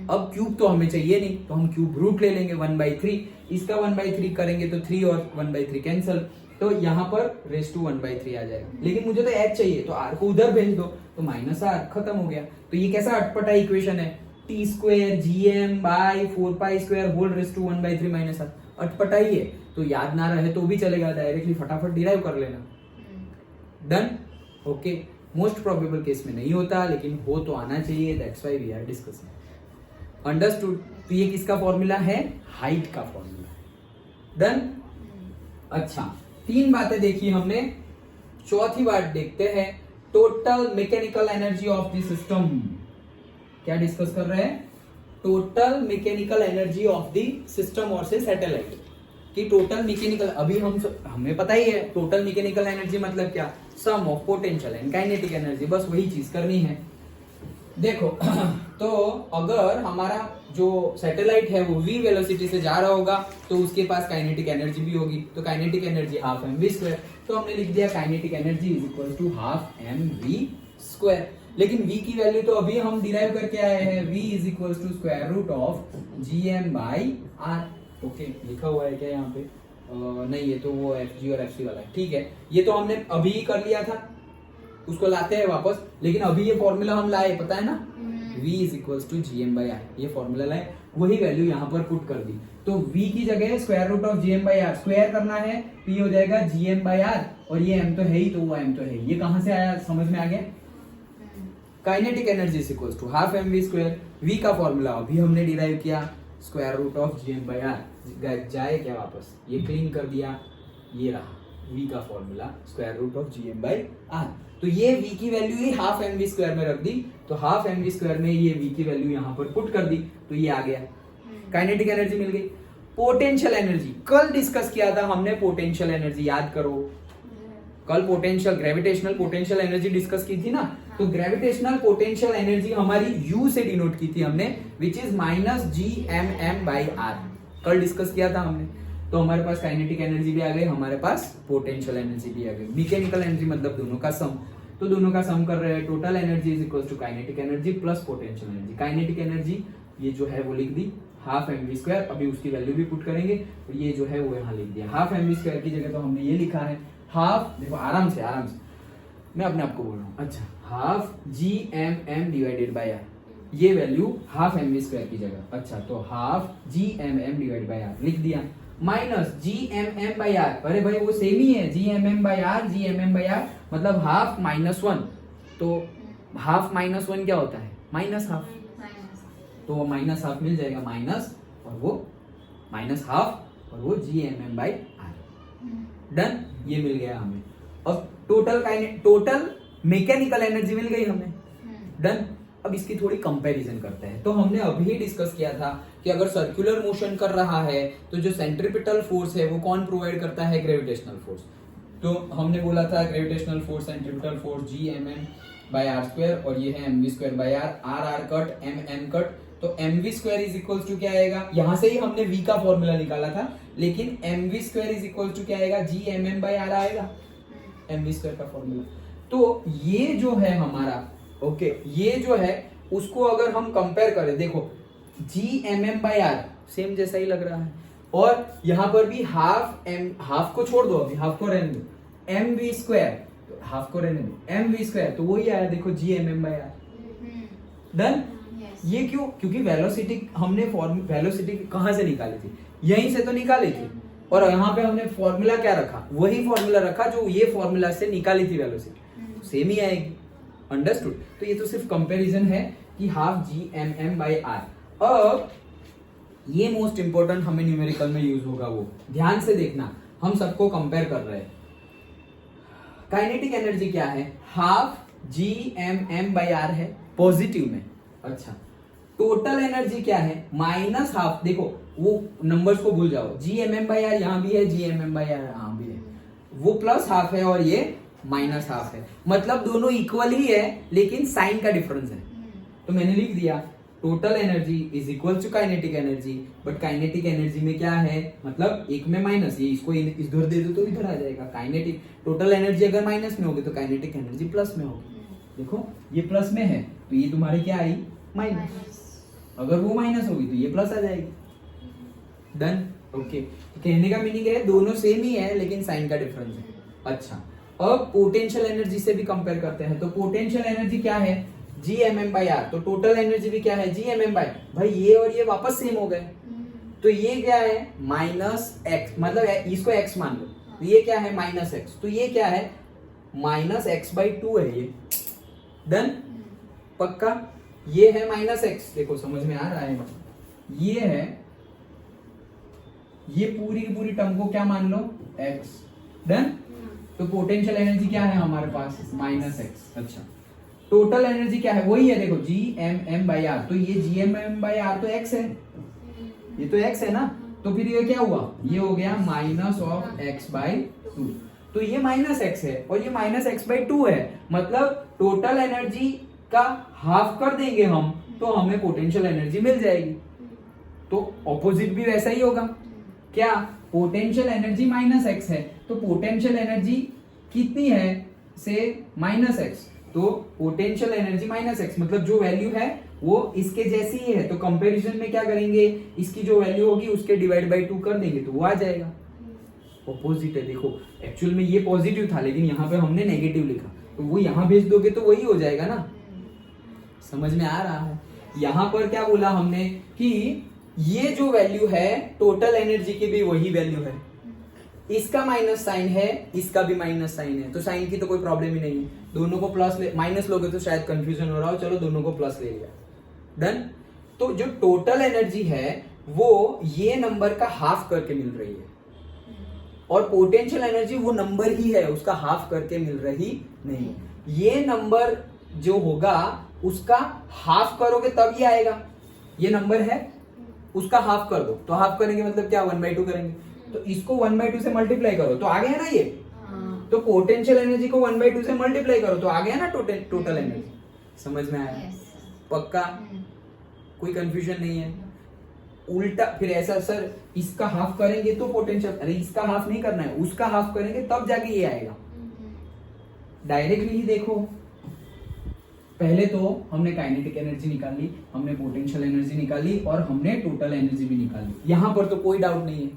A: अब क्यूब तो हमें चाहिए नहीं, तो हम क्यूब रूट ले लेंगे 1/3, इसका 1/3 करेंगे तो 3 और 1/3 कैंसिल, तो यहाँ पर रेस टू 1/3 आ जाएगा। लेकिन मुझे तो h चाहिए, तो r को उधर भेज दो, तो माइनस r, खत्म हो गया। तो ये कैसा अटपटा इक्वेशन है? t square gm/4 pi square whole raise to 1/3 minus r, अटपटा ही है। तो याद ना रहे तो भी चलेगा, डायरेक्टली फटाफट डिराइव कर लेना। Done. Okay, most probable case में नहीं होता, लेकिन हो तो आना चाहिए, that's why we are discussing. Understood. तो ये किसका फॉर्मूला है? हाइट का फॉर्मूला। डन। अच्छा, 3 बातें देखी हमने, चौथी बात देखते हैं, total mechanical energy of the system. क्या डिस्कस कर रहे हैं? Total mechanical energy of the system और से सैटेलाइट की टोटल मैकेनिकल। अभी हमें पता ही है टोटल मैकेनिकल एनर्जी मतलब क्या, sum of potential and kinetic energy, बस वही चीज करनी है। देखो तो अगर हमारा जो सैटेलाइट है वो v वेलोसिटी से जा रहा होगा तो उसके पास काइनेटिक एनर्जी भी होगी, तो काइनेटिक एनर्जी हाफ mv²। तो हमने लिख दिया kinetic energy is equal to half mv²। लेकिन v की वैल्यू तो अभी हम डिराइव करके आए हैं, v is equal to square root of gm/r। Okay, लिखा हुआ है क्या यहाँ पे? नहीं, ये तो वो fg और fc वाला है। ठीक है, ये तो हमने अभी ही कर लिया था, उसको लाते हैं वापस। लेकिन अभी ये फॉर्मूला हम लाए, पता है ना, v is equals to gm/r, ये फॉर्मूला लाए, वही वैल्यू यहाँ पर पुट कर दी। तो v की जगह square root of gm/r square करना है, तो ये हो जाएगा gm/r, और ये m तो है ही, तो वो m तो है। ये कहां से आया, समझ में आ गया? Kinetic energy is equals to half mv²। v का फॉर्मूला अभी हमने डिराइव किया, स्क्वायर रूट ऑफ gm/r। जाए क्या वापस? ये क्लीन कर दिया, ये रहा v का formula, square root of gm/r। तो ये v की वैल्यू ही हाफ mv² में रख दी, तो हाफ mv² में ये v की वैल्यू यहाँ पर पुट कर दी, तो ये आ गया। काइनेटिक एनर्जी मिल गई। पोटेंशियल एनर्जी कल डिस्कस किया था हमने, पोटेंशियल एनर्जी याद करो। कल potential gravitational potential energy discuss की थी ना, तो ग्रेविटेशनल पोटेंशियल एनर्जी हमारी u से डिनोट की थी हमने, विच इज -gmm/r। कल डिस्कस किया था हमने। तो हमारे पास काइनेटिक एनर्जी भी आ गई, हमारे पास पोटेंशियल एनर्जी भी आ गई। मैकेनिकल एनर्जी मतलब दोनों का सम, तो दोनों का सम कर रहे हैं। Total energy is equal to kinetic energy plus potential energy. Kinetic energy ये जो है वो लिख दी हाफ mv², अभी उसकी वैल्यू भी पुट करेंगे, तो ये जो है वो यहाँ लिख दिया। हाफ mv² की जगह तो हमने ये लिखा है हाफ, देखो आराम से मैं अपने आप को बोल रहा हूँ। अच्छा, हाफ gmm/r, ये वैल्यू हाफ mv² की जगह। अच्छा, तो हाफ gmm/r लिख दिया, माइनस gmm/r। अरे भाई वो सेम ही है, gmm/r मतलब हाफ -1, तो हाफ -1 क्या होता है? माइनस हाफ, तो वो माइनस हाफ मिल जाएगा, माइनस और वो माइनस हाफ और वो gmm/r। डन, ये मिल गया हमें। अब टोटल मैकेनिकल एनर्जी मिल गई हमें। डन। अब इसकी थोड़ी कंपैरिजन करते हैं। तो हमने अभी डिस्कस किया था कि अगर सर्कुलर मोशन कर रहा है तो जो सेंट्रीपिटल फोर्स है वो कौन प्रोवाइड करता है? Gravitational force. तो हमने बोला था gravitational force centrifugal force G M M by R square, और ये है M V square by R, R R cut M M cut, तो M V square is equal to क्या आएगा, यहाँ से ही हमने v का फॉर्मूला निकाला था, लेकिन M V square is equal to क्या आएगा, G M M by R आएगा, एम वी स्क्वायर का फॉर्मूला। तो ये जो है हमारा, ओके, ये जो है उसको अगर हम कंपेयर करें, देखो G M M by R same जैसा ही लग रहा है, और यहाँ पर भी हाफ एम, हाफ को छोड़ दो, अभी हाफ को रहने दो, एम वी स्क्वायर, हाफ को रहने दो, एम वी स्क्वायर, तो वही आया देखो G M M by R. Done. ये क्यों? क्योंकि वेलोसिटी हमने वेलोसिटी कहाँ से निकाली थी, यहीं से तो निकाली थी, और यहाँ पे हमने फॉर्मूला क्या रखा, वही फॉर्मूला रखा जो ये फॉर्मूला से निकाली थी वेलोसिटी, सेम ही आएगी। अंडरस्टूड? तो ये तो सिर्फ कंपैरिजन है कि half G M M by R. अब ये मोस्ट इंपोर्टेंट हमें न्यूमेरिकल में यूज होगा, वो ध्यान से देखना, हम सबको कंपेयर कर रहे हैं। काइनेटिक एनर्जी क्या है, half G M M by R है पॉजिटिव में, अच्छा, टोटल एनर्जी क्या है, माइनस हाफ, देखो वो नंबर्स को भूल जाओ, G M M by R यहाँ भी है, G M M by R यहाँ भी है, वो प्लस हाफ है और ये माइनस हाफ है, मतलब दोनों इक्वल ही है, लेकिन साइन का डिफरेंस है। तो मैंने लिख दिया total energy is equal to kinetic energy, but kinetic energy में क्या है, मतलब एक में माइनस, ये इसको इधर दे दो तो इधर आ जाएगा, काइनेटिक टोटल एनर्जी अगर माइनस में होगी तो काइनेटिक एनर्जी प्लस में होगी। देखो ये प्लस में है तो ये तुम्हारे क्या आई, माइनस, अगर वो माइनस होगी तो ये प्लस आ जाएगी। डन। ओके, कहने का मीनिंग है दोनों सेम ही है लेकिन साइन का डिफरेंस है। अच्छा, अब पोटेंशियल एनर्जी से भी कंपेयर करते हैं, तो पोटेंशियल एनर्जी क्या है, G M M by R, तो टोटल एनर्जी भी क्या है, जी एम एम बाई, भाई ये और ये वापस सेम हो गए, तो ये क्या है माइनस एक्स, मतलब इसको एक्स मान लो, तो ये क्या है माइनस एक्स, तो ये क्या है माइनस एक्स बाई टू है ये। डन। पक्का, ये है माइनस एक्स, देखो समझ में आ रहा है, ये है, ये पूरी की पूरी टर्म को क्या मान लो, एक्स। डन। तो पोटेंशियल एनर्जी क्या है हमारे पास, माइनस एक्स। अच्छा, टोटल एनर्जी क्या है, वही है, देखो G M M by R, तो ये G M M by R तो एक्स है, ये तो एक्स है ना, तो फिर ये क्या हुआ, ये हो गया minus of x by two, तो ये माइनस एक्स है और ये माइनस एक्स बाई टू है, मतलब टोटल एनर्जी का हाफ कर देंगे हम तो हमें पोटेंशियल एनर्जी मिल जाएगी। तो ऑपोजिट भी वैसा ही होगा, क्या, पोटेंशियल एनर्जी माइनस एक्स है, तो पोटेंशियल एनर्जी कितनी है से माइनस एक्स, तो पोटेंशियल एनर्जी माइनस एक्स, मतलब जो वैल्यू है वो इसके जैसी ही है, तो कंपैरिजन में क्या करेंगे, इसकी जो वैल्यू होगी उसके डिवाइड बाई टू कर देंगे तो वो आ जाएगा। ऑपोजिट है, देखो एक्चुअल में ये पॉजिटिव था लेकिन यहाँ पे हमने नेगेटिव लिखा, तो वो यहाँ भेज दोगे तो वही हो जाएगा ना, समझ में आ रहा है। यहाँ पर क्या बोला हमने कि ये जो वैल्यू है टोटल एनर्जी की भी वही वैल्यू है, इसका माइनस साइन है, इसका भी माइनस साइन है, तो साइन की तो कोई प्रॉब्लम ही नहीं है, दोनों को प्लस माइनस लोगे तो शायद कंफ्यूजन हो रहा हो, चलो दोनों को प्लस ले लिया। डन। तो जो टोटल एनर्जी है वो ये नंबर का हाफ करके मिल रही है, और पोटेंशियल एनर्जी वो नंबर ही है, उसका हाफ करके मिल रही नहीं। ये नंबर जो होगा उसका हाफ करोगे तब ये आएगा, ये नंबर है उसका हाफ कर दो, तो हाफ करेंगे मतलब क्या, 1/2 करेंगे, तो इसको 1/2 से मल्टीप्लाई करो तो आ गया ना ये, तो पोटेंशियल एनर्जी को 1/2 से मल्टीप्लाई करो तो आ गया ना टोटल एनर्जी। समझ में आया? पक्का, कोई कंफ्यूजन नहीं है। उल्टा फिर ऐसा, सर इसका हाफ करेंगे तो पोटेंशियल, अरे इसका हाफ नहीं करना है, उसका हाफ करेंगे तब जाके ये आएगा। डायरेक्टली ही देखो, पहले तो हमने काइनेटिक एनर्जी निकाली, हमने पोटेंशियल एनर्जी निकाली और हमने टोटल एनर्जी भी निकाली, यहां पर तो कोई डाउट नहीं है।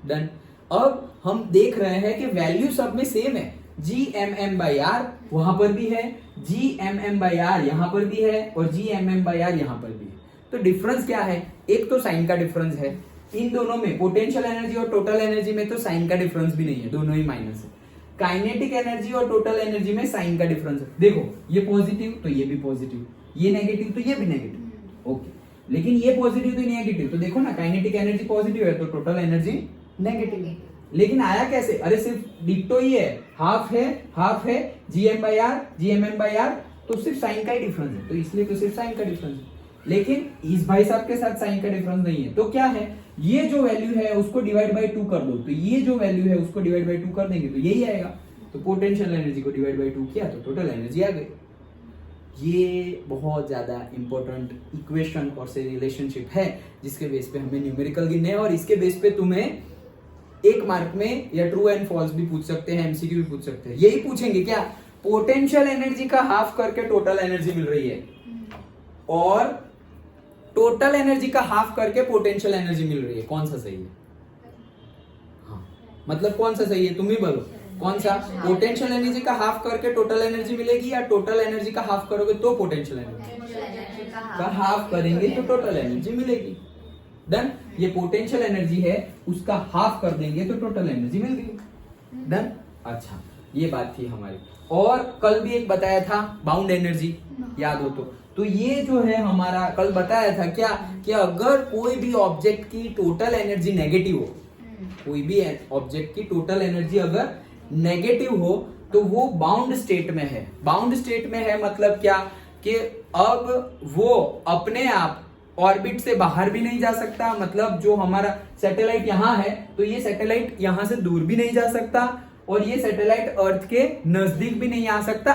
A: डन। अब हम देख रहे हैं कि वैल्यू सब में सेम है, G M M by R वहां पर भी है, G M M by R यहां पर भी है, और G M M by R यहां पर भी है। तो डिफरेंस क्या है, एक तो साइन का डिफरेंस है इन दोनों में, पोटेंशियल एनर्जी और टोटल एनर्जी में तो साइन का डिफरेंस भी नहीं है, दोनों ही माइनस है। काइनेटिक एनर्जी और टोटल एनर्जी में साइन का डिफरेंस है, देखो ये पॉजिटिव तो ये भी पॉजिटिव, ये नेगेटिव तो ये भी नेगेटिव, ओके, लेकिन ये पॉजिटिव तो नेगेटिव, तो देखो ना काइनेटिक एनर्जी पॉजिटिव है तो टोटल एनर्जी नेगेटिव, लेकिन आया कैसे, अरे सिर्फ डिक्टो ही है, हाफ है, G M by R, G M M by R, तो सिर्फ साइन का ही डिफरेंस है, तो इसलिए तो सिर्फ साइन का डिफरेंस है। लेकिन इस भाई साहब के साथ साइन का डिफरेंस नहीं है। तो क्या है, ये जो वैल्यू है उसको डिवाइड बाय 2 कर दो, तो ये जो वैल्यू है उसको डिवाइड बाय 2 कर देंगे तो यही आएगा। तो पोटेंशियल एनर्जी को डिवाइड बाय 2 किया तो टोटल एनर्जी आ गई। ये बहुत ज्यादा इंपॉर्टेंट इक्वेशन और से रिलेशनशिप है जिसके बेस पे हमें न्यूमेरिकल गिनने हैं, और इसके बेस पे तुम्हें 1 मार्क में या ट्रू एंड फॉल्स भी पूछ सकते हैं, एमसीक्यू भी पूछ सकते हैं। यही पूछेंगे क्या, पोटेंशियल एनर्जी का हाफ करके टोटल एनर्जी मिल रही है और टोटल एनर्जी का हाफ करके पोटेंशियल एनर्जी मिल रही है, कौन सा सही है? हाँ, मतलब कौन सा सही है, तुम ही बोलो कौन सा। पोटेंशियल एनर्जी का हाफ करके टोटल एनर्जी मिलेगी या टोटल एनर्जी का हाफ करोगे तो पोटेंशियल एनर्जी का हाफ करेंगे तो टोटल एनर्जी मिलेगी। डन। ये पोटेंशियल एनर्जी है, उसका हाफ कर देंगे तो टोटल एनर्जी मिल गई। डन। अच्छा, ये बात थी हमारी। और कल भी एक बताया था बाउंड एनर्जी, याद हो तो ये जो है हमारा कल बताया था क्या, कि अगर कोई भी ऑब्जेक्ट की टोटल एनर्जी नेगेटिव हो, कोई भी ऑब्जेक्ट की टोटल एनर्जी अगर नेगेटिव हो तो वो बाउंड स्टेट में है। बाउंड स्टेट में है मतलब क्या, कि अब वो अपने आप ऑर्बिट से बाहर भी नहीं जा सकता, मतलब जो हमारा सैटेलाइट यहाँ है तो ये सैटेलाइट यहाँ से दूर भी नहीं जा सकता, और ये सैटेलाइट अर्थ के नजदीक भी नहीं आ सकता।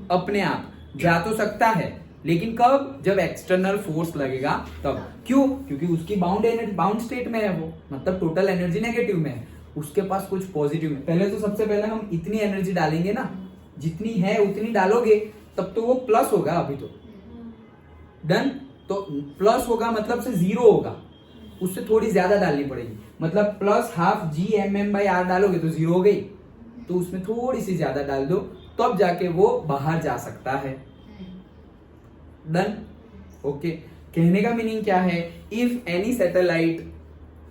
A: अपने आप जा तो सकता है, लेकिन कब, जब एक्सटर्नल फोर्स लगेगा तब। क्यों? क्योंकि उसकी बाउंड स्टेट में है वो, मतलब टोटल एनर्जी नेगेटिव में है, उसके पास कुछ पॉजिटिव में। पहले तो सबसे पहले हम इतनी एनर्जी डालेंगे ना, जितनी है उतनी डालोगे, तब तो वो प्लस होगा अभी तो। डन। तो प्लस होगा मतलब से 0 होगा, उससे थोड़ी ज्यादा डालनी पड़ेगी, मतलब प्लस हाफ Gmm/r डालोगे तो 0 हो गई, तो उसमें थोड़ी सी ज्यादा डाल दो, तब जाके वो बाहर जा सकता है। डन। ओके। कहने का मीनिंग क्या है, इफ एनी सैटेलाइट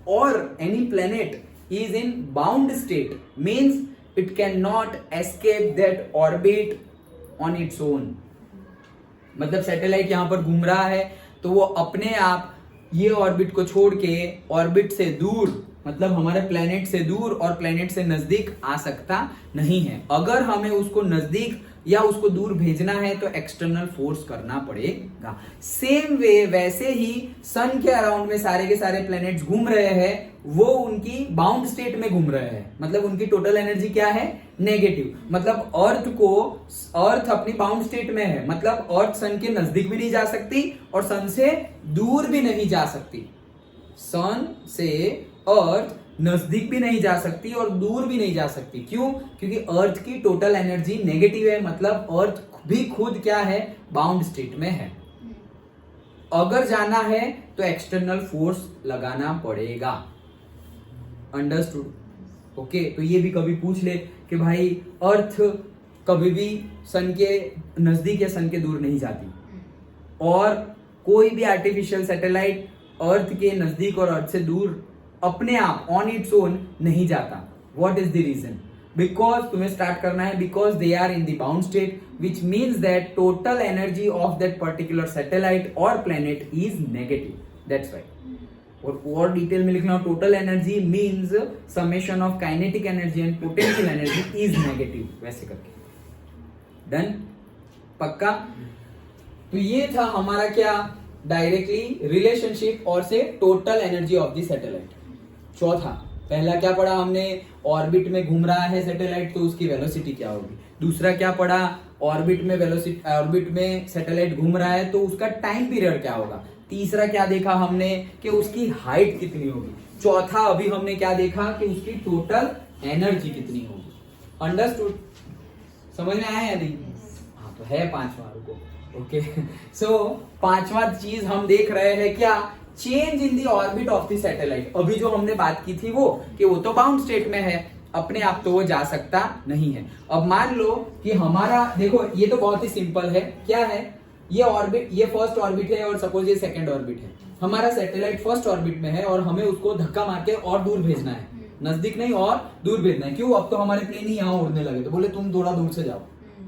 A: और any planet is in bound state means it cannot escape that orbit on its own। मतलब सैटेलाइट यहां पर घूम रहा है तो वो अपने आप ये ऑर्बिट को छोड़ के ऑर्बिट से दूर, मतलब हमारे प्लेनेट से दूर और प्लेनेट से नजदीक आ सकता नहीं है। अगर हमें उसको नजदीक या उसको दूर भेजना है तो एक्सटर्नल फोर्स करना पड़ेगा। सेम वे वैसे ही सन के अराउंड में सारे के सारे प्लैनेट्स घूम रहे हैं, वो उनकी बाउंड स्टेट में घूम रहे हैं, मतलब उनकी टोटल एनर्जी क्या है, नेगेटिव। मतलब अर्थ अपनी बाउंड स्टेट में है, मतलब अर्थ सन के नजदीक भी नहीं जा सकती और सन से दूर भी नहीं जा सकती। सन से अर्थ नजदीक भी नहीं जा सकती और दूर भी नहीं जा सकती। क्यों? क्योंकि अर्थ की टोटल एनर्जी नेगेटिव है, मतलब अर्थ भी खुद क्या है, बाउंड स्टेट में है। अगर जाना है तो एक्सटर्नल फोर्स लगाना पड़ेगा। अंडरस्टूड? ओके। तो ये भी कभी पूछ ले कि भाई अर्थ कभी भी सन के नजदीक या सन के दूर नहीं जाती, और कोई भी आर्टिफिशियल सैटेलाइट अर्थ के नजदीक और अर्थ से दूर अपने आप ऑन इट्स ओन नहीं जाता। What is the reason? Because तुम्हें स्टार्ट करना है, because they are in the bound state, which means that total energy of that particular satellite और planet is negative. That's why. और डिटेल में लिखना, total energy means summation of kinetic energy and potential energy is negative, वैसे करके। Done? पक्का? तो ये था हमारा क्या, डायरेक्टली रिलेशनशिप और से total energy of the satellite. चौथा, पहला क्या पढ़ा हमने, ऑर्बिट में घूम रहा है सैटेलाइट तो उसकी वेलोसिटी क्या होगी। दूसरा क्या पढ़ा, ऑर्बिट में सैटेलाइट घूम रहा है तो उसका टाइम पीरियड क्या होगा। तीसरा क्या देखा हमने कि उसकी हाइट कितनी होगी। चौथा अभी हमने क्या देखा कि उसकी टोटल एनर्जी कितनी होगी। अंडरस्टूड? समझ में आया या नहीं? हाँ, तो है पांचवा, रुको। ओके। सो पांचवा चीज हम देख रहे हैं क्या, change in the orbit of the satellite. अभी जो हमने बात की थी वो कि वो तो बाउंड स्टेट में है, अपने आप तो वो जा सकता नहीं है। अब मान लो कि हमारा, देखो ये तो बहुत ही सिंपल है, क्या है, ये ऑर्बिट, ये फर्स्ट ऑर्बिट है और सपोज ये सेकंड ऑर्बिट है। हमारा सैटेलाइट फर्स्ट ऑर्बिट में है और हमें उसको धक्का मार के और दूर भेजना है, नजदीक नहीं और दूर भेजना है। क्यों? अब तो हमारे प्लेन ही यहाँ उड़ने लगे, तो बोले तुम थोड़ा दूर से जाओ,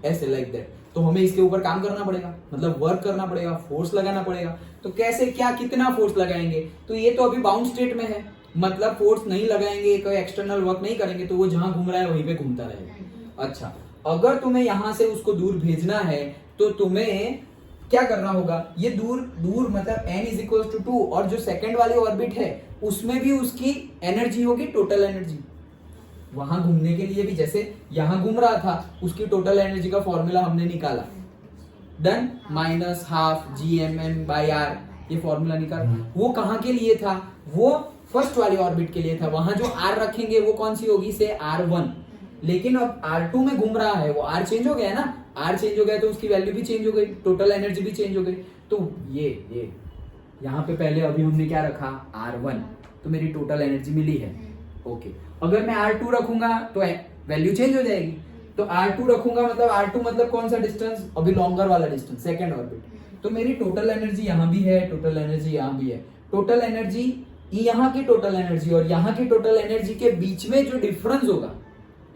A: ऐसे लाइक दैट। तो हमें इसके ऊपर काम करना पड़ेगा, मतलब वर्क करना पड़ेगा, फोर्स लगाना पड़ेगा। तो कैसे, क्या, कितना फोर्स लगाएंगे? तो ये तो अभी बाउंड स्टेट में है, मतलब फोर्स नहीं लगाएंगे, कोई एक्सटर्नल वर्क नहीं करेंगे, तो वो जहां घूम रहा है वहीं पे घूमता रहेगा। अच्छा, अगर तुम्हें यहां से उसको दूर भेजना है तो तुम्हें क्या करना होगा, ये दूर दूर मतलब n इज इक्वल टू 2 और जो सेकंड वाली ऑर्बिट है उसमें भी उसकी एनर्जी होगी टोटल एनर्जी। वहां घूमने के लिए भी जैसे यहां घूम रहा था उसकी टोटल एनर्जी का फॉर्मूला हमने निकाला, डन, माइनस हाफ GMM/r, ये फॉर्मूला निकाला। वो कहां के लिए था, वो फर्स्ट वाली ऑर्बिट के लिए था। वहां जो r रखेंगे वो कौन सी होगी, से R1। लेकिन अब R2 में घूम रहा है, वो r चेंज हो गया ना, r चेंज हो गया तो उसकी वैल्यू भी चेंज हो गई, टोटल एनर्जी भी चेंज हो गई। तो ये यहाँ पे पहले अभी हमने क्या रखा, R1, तो मेरी टोटल एनर्जी मिली है। ओके, अगर मैं R2 रखूंगा तो वैल्यू चेंज हो जाएगी। तो R2 रखूंगा मतलब R2 मतलब कौन सा डिस्टेंस, अभी लॉन्गर वाला डिस्टेंस, सेकंड ऑर्बिट। तो मेरी टोटल एनर्जी यहाँ भी है, टोटल एनर्जी यहाँ भी है। टोटल एनर्जी, यहाँ की टोटल एनर्जी और यहाँ की टोटल एनर्जी के बीच में जो डिफरेंस होगा,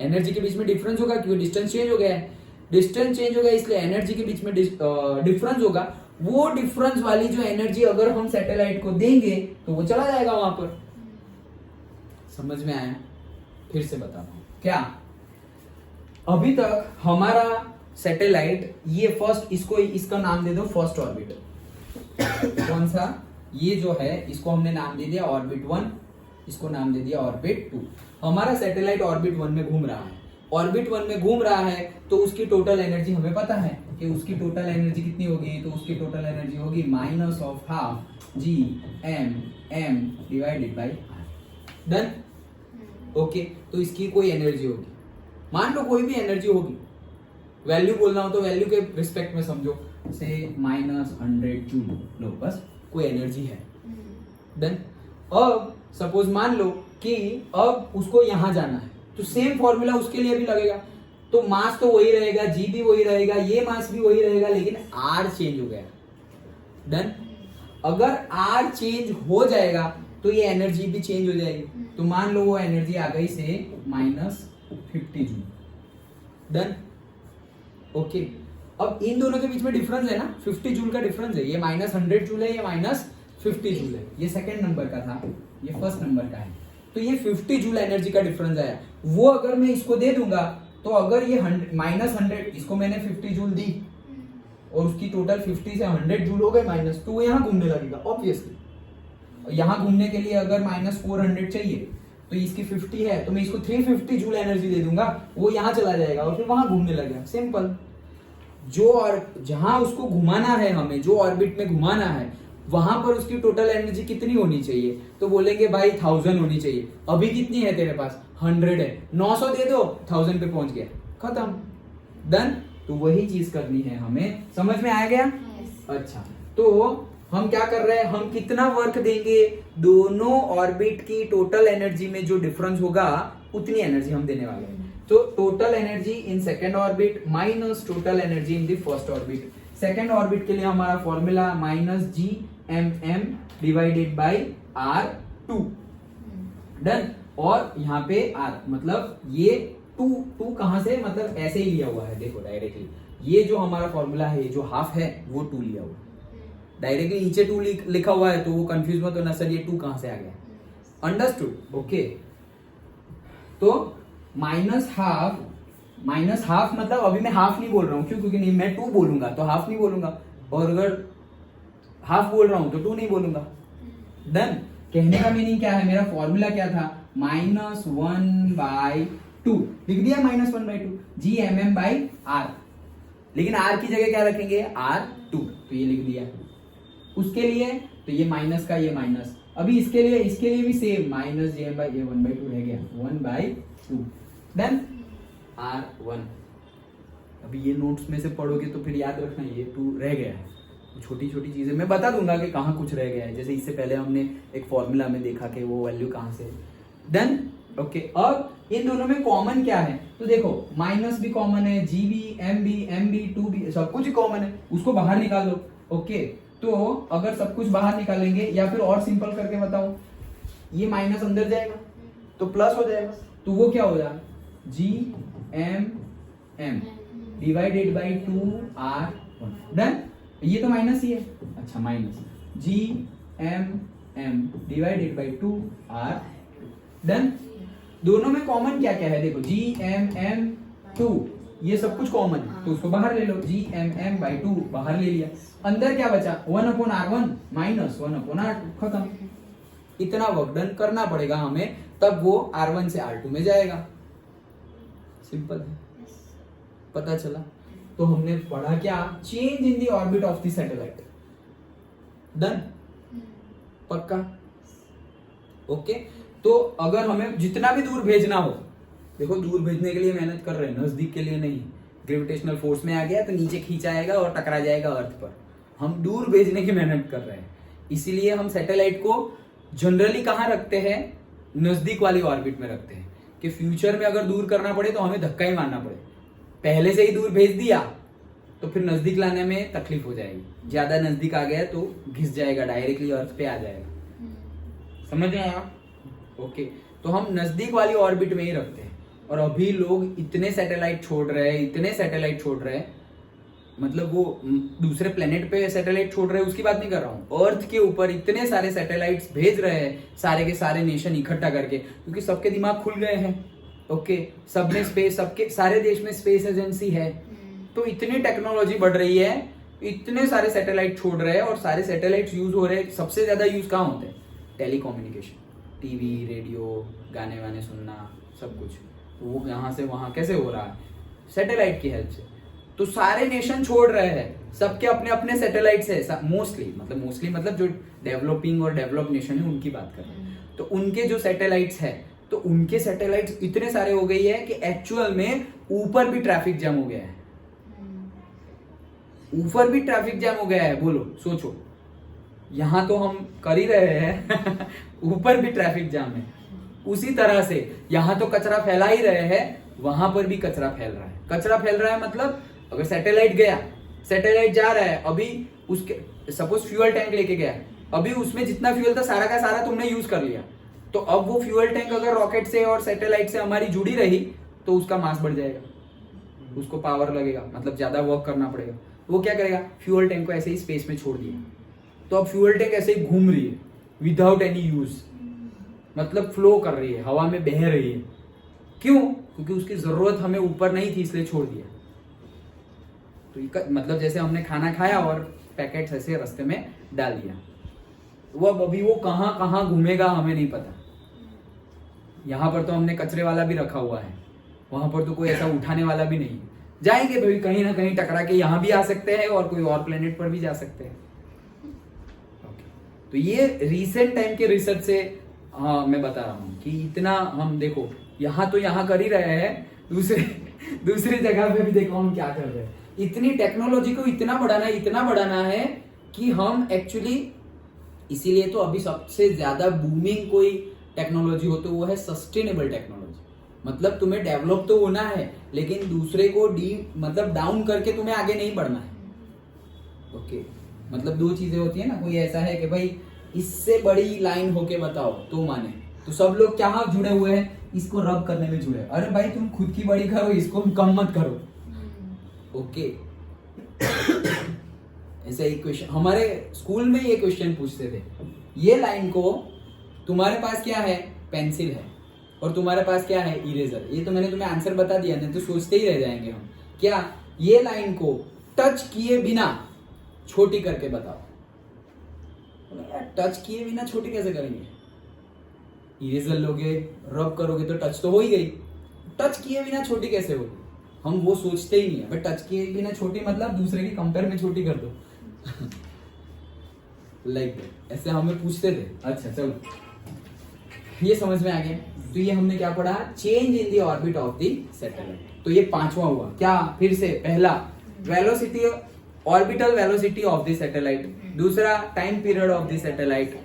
A: एनर्जी के बीच में डिफरेंस होगा क्योंकि डिस्टेंस चेंज हो गया है, डिस्टेंस चेंज हो गया इसलिए एनर्जी के बीच में डिफरेंस होगा। वो डिफरेंस वाली जो एनर्जी अगर हम सैटेलाइट को देंगे तो वो चला जाएगा वहां पर। समझ में आया? फिर से बताता हूं क्या, अभी तक हमारा सैटेलाइट ये फर्स्ट, इसका नाम दे दो फर्स्ट ऑर्बिट। कौन सा, ये जो है इसको हमने नाम दे दिया ऑर्बिट 1, इसको नाम दे दिया ऑर्बिट 2। हमारा सैटेलाइट ऑर्बिट 1 में घूम रहा है। ऑर्बिट 1 में घूम रहा है तो उसकी टोटल एनर्जी हमें पता है कि उसकी टोटल एनर्जी कितनी होगी, तो उसकी टोटल एनर्जी होगी minus of half GMM divided by R। Done? Okay, तो इसकी कोई एनर्जी होगी, मान लो कोई भी एनर्जी होगी, वैल्यू बोलना हो तो वैल्यू के रिस्पेक्ट में समझो, से -100 जूल लो, बस कोई एनर्जी है। देन अब सपोज मान लो कि अब उसको यहां जाना है, तो सेम फॉर्मूला उसके लिए भी लगेगा। तो मास तो वही रहेगा, जी भी वही रहेगा, ये मास भी वही रहेगा, लेकिन आर चेंज हो गया। डन? अगर आर चेंज हो जाएगा तो ये एनर्जी भी चेंज हो जाएगी। तो मान लो वो एनर्जी आ गई से -50 जूल। डन? ओके, अब इन दोनों के बीच में डिफरेंस है ना, 50 जूल का डिफरेंस है। ये -100 जूल है, ये -50 जूल है। ये सेकंड नंबर का था, ये फर्स्ट नंबर का है। तो ये 50 जूल एनर्जी का डिफरेंस आया। वो अगर मैं इसको दे दूंगा तो अगर ये -100, इसको मैंने 50 जूल दी और उसकी टोटल 50 से 100 जूल हो गए माइनस, तो वो यहाँ घूमने लगेगा ऑब्वियसली। यहाँ घूमने के लिए अगर -400 चाहिए तो इसकी 50 है, तो मैं इसको 350 जूल एनर्जी दे दूंगा, वो यहाँ चला जाएगा और फिर वहां घूमने लगेगा। सिंपल। जो और जहां उसको घुमाना है, हमें जो ऑर्बिट में घुमाना है, वहां पर उसकी टोटल एनर्जी कितनी होनी चाहिए, तो बोलेंगे भाई 1000 होनी चाहिए। अभी कितनी है तेरे पास, 100 है, 900 दे दो, 1000 पे पहुंच गया, खत्म। डन? तो वही चीज करनी है हमें। समझ में आ गया? अच्छा, तो हम क्या कर रहे हैं, हम कितना वर्क देंगे, दोनों ऑर्बिट की टोटल एनर्जी में जो डिफरेंस होगा उतनी एनर्जी हम देने वाले हैं। तो total energy in second orbit minus total energy in the first orbit. Second orbit के लिए हमारा formula -GMM divided by R2। Done? और यहाँ पे R मतलब ये 2 कहां से, मतलब ऐसे ही लिया हुआ है, देखो डायरेक्टली। ये जो हमारा फॉर्मूला है, जो हाफ है वो 2 लिया हुआ है, डायरेक्टली नीचे 2 लिखा हुआ है, तो वो कंफ्यूज मत होना, सर ये 2 कहां से आ गया। अंडरस्टूड? ओके, तो माइनस हाफ मतलब अभी मैं हाफ नहीं बोल रहा हूं, क्यों, क्योंकि नहीं, मैं 2 बोलूंगा तो हाफ नहीं बोलूंगा, और अगर हाफ बोल रहा हूं तो 2 नहीं बोलूंगा। डन? कहने का मीनिंग क्या है, मेरा फॉर्मूला क्या था, -1/2 लिख दिया, -1/2 GMM/R, लेकिन R की जगह क्या रखेंगे, R2, तो ये लिख दिया। उसके लिए तो ये माइनस का ये माइनस, अभी इसके लिए भी सेम -GM/1/2 रह गया, 1/2। डन? R1। अभी ये नोट्स में से पढ़ोगे तो फिर याद रखना ये 2 रह गया है। छोटी छोटी चीजें मैं बता दूंगा कि कहाँ कुछ रह गया है, जैसे इससे पहले हमने एक फॉर्मूला में देखा कि वो वैल्यू कहाँ से। डन? ओके, अब इन दोनों में कॉमन क्या है, तो देखो माइनस भी कॉमन है, जी भी, एम भी, एम भी, 2 भी, सब कुछ ही कॉमन है, उसको बाहर निकाल दो। ओके, तो अगर सब कुछ बाहर निकालेंगे, या फिर और सिंपल करके बताऊं, ये माइनस अंदर जाएगा तो प्लस हो जाएगा, तो वो क्या हो जाएगा, GMM divided by 2R1। Done? ये तो माइनस ही है, अच्छा minus GMM divided by 2R। Done? दोनों में कॉमन क्या क्या है, देखो GMM2 ये सब कुछ कॉमन है तो उसको बाहर ले लो, Gmm/2 बाहर ले लिया। अंदर क्या बचा 1/r1 माइनस 1/r2, खत्म। इतना वर्क डन करना पड़ेगा हमें, तब वो r1 से r2 में जाएगा। सिंपल है, पता चला। तो हमने पढ़ा क्या, change in the orbit of the satellite. Done, पक्का, ओके। तो अगर हमें जितना भी दूर भेजना हो, देखो दूर भेजने के लिए मेहनत कर रहे हैं, नजदीक के लिए नहीं। ग्रेविटेशनल फोर्स में आ गया तो नीचे खींचाएगा और टकरा जाएगा अर्थ पर। हम दूर भेजने की मेहनत कर रहे हैं, इसीलिए हम सैटेलाइट को जनरली कहाँ रखते हैं, नजदीक वाली ऑर्बिट में रखते हैं, कि फ्यूचर में अगर दूर करना पड़े तो हमें धक्का ही मारना पड़े। पहले से ही दूर भेज दिया तो फिर नजदीक लाने में तकलीफ हो जाएगी। ज्यादा नजदीक आ गया तो घिस जाएगा, डायरेक्टली अर्थ पे आ जाएगा। समझ में आया? ओके, तो हम नजदीक वाली ऑर्बिट में ही रखते हैं। और अभी लोग इतने सैटेलाइट छोड़ रहे हैं, इतने सैटेलाइट छोड़ रहे हैं, मतलब वो दूसरे प्लेनेट पे सैटेलाइट छोड़ रहे हैं उसकी बात नहीं कर रहा हूँ, अर्थ के ऊपर इतने सारे सैटेलाइट्स भेज रहे हैं, सारे के सारे नेशन इकट्ठा करके, क्योंकि सबके दिमाग खुल गए हैं। ओके, सबने स्पेस, सबके सारे देश में स्पेस एजेंसी है, तो इतनी टेक्नोलॉजी बढ़ रही है, इतने सारे सैटेलाइट छोड़ रहे हैं और सारे सैटेलाइट यूज हो रहे हैं। सबसे ज्यादा यूज कहाँ होते हैं, टेलीकम्युनिकेशन, टीवी, रेडियो, गाने वाने सुनना, सब कुछ। तो वो यहाँ से वहां कैसे हो रहा है, सैटेलाइट की हेल्प से। तो सारे नेशन छोड़ रहे हैं, सबके अपने अपने सैटेलाइट्स है, मोस्टली मतलब जो डेवलपिंग और डेवलप नेशन है उनकी बात कर रहे हैं। तो उनके जो सैटेलाइट्स है, तो उनके सैटेलाइट्स इतने सारे हो गई है कि एक्चुअल में ऊपर भी ट्रैफिक जैम हो गया है। ऊपर भी ट्रैफिक जैम हो गया है, बोलो, सोचो। यहां तो हम कर ही रहे हैं ऊपर भी ट्रैफिक जाम है। उसी तरह से यहां तो कचरा फैला ही रहे हैं, वहां पर भी कचरा फैल रहा है। कचरा फैल रहा है मतलब अगर सैटेलाइट गया, सैटेलाइट जा रहा है, अभी उसके सपोज फ्यूल टैंक लेके गया, अभी उसमें जितना फ्यूल था सारा का सारा तुमने यूज कर लिया, तो अब वो फ्यूल टैंक अगर रॉकेट से और सैटेलाइट से हमारी जुड़ी रही तो उसका मास बढ़ जाएगा, उसको पावर लगेगा, मतलब ज्यादा वर्क करना पड़ेगा। वो क्या करेगा, फ्यूल टैंक को ऐसे ही स्पेस में छोड़ दिया, तो अब फ्यूल टैंक ऐसे ही घूम रही है विदाउट एनी यूज, मतलब फ्लो कर रही है, हवा में बह रही है। क्यों? क्योंकि उसकी जरूरत हमें ऊपर नहीं थी, इसलिए छोड़ दिया। तो मतलब जैसे हमने खाना खाया और पैकेट्स ऐसे रास्ते में डाल दिया, वो अभी वो कहाँ कहाँ घूमेगा हमें नहीं पता। यहाँ पर तो हमने कचरे वाला भी रखा हुआ है, वहां पर तो कोई ऐसा उठाने वाला भी नहीं। जाएंगे भाई कहीं ना कहीं टकरा के यहाँ भी आ सकते हैं और कोई और प्लेनेट पर भी जा सकते हैं। तो ये रिसेंट टाइम के रिसर्च से हाँ मैं बता रहा हूँ कि इतना हम देखो यहाँ तो यहाँ कर ही रहे हैं, दूसरी जगह पे भी देखो हम क्या कर रहे हैं। इतनी टेक्नोलॉजी को इतना बढ़ाना है कि हम एक्चुअली, इसीलिए तो अभी सबसे ज्यादा बूमिंग कोई टेक्नोलॉजी हो तो वो है सस्टेनेबल टेक्नोलॉजी। मतलब तुम्हें डेवलप तो होना है, लेकिन दूसरे को मतलब डाउन करके तुम्हें आगे नहीं बढ़ना है। ओके, मतलब दो चीजें होती है ना, कोई ऐसा है कि भाई इससे बड़ी लाइन होके बताओ तो माने, तो सब लोग क्या जुड़े हुए हैं, इसको रब करने में जुड़े। अरे भाई तुम खुद की बड़ी करो, इसको कम मत करो। ओके ऐसा एक क्वेश्चन हमारे स्कूल में ये क्वेश्चन पूछते थे, ये लाइन को तुम्हारे पास क्या है, पेंसिल है, और तुम्हारे पास क्या है, इरेजर। ये तो मैंने तुम्हें आंसर बता दिया, नहीं तो सोचते ही रह जाएंगे हम। क्या ये लाइन को टच किए बिना छोटी करके बताओ। यार टच किए बिना छोटी कैसे करेंगे, इरेजर लोगे, रब करोगे तो टच तो हो ही गई, टच किए बिना छोटी कैसे होगी, हम वो सोचते ही नहीं है। बट टच किए बिना छोटी मतलब दूसरे के कंपेयर में छोटी कर दो लाइक ऐसे हमें पूछते थे। अच्छा चलो ये समझ में आ गया। तो ये हमने क्या पढ़ा, change in the orbit of the satellite. तो ये पांचवा हुआ क्या, फिर से पहला velocity, orbital velocity of the satellite, दूसरा time period of the satellite,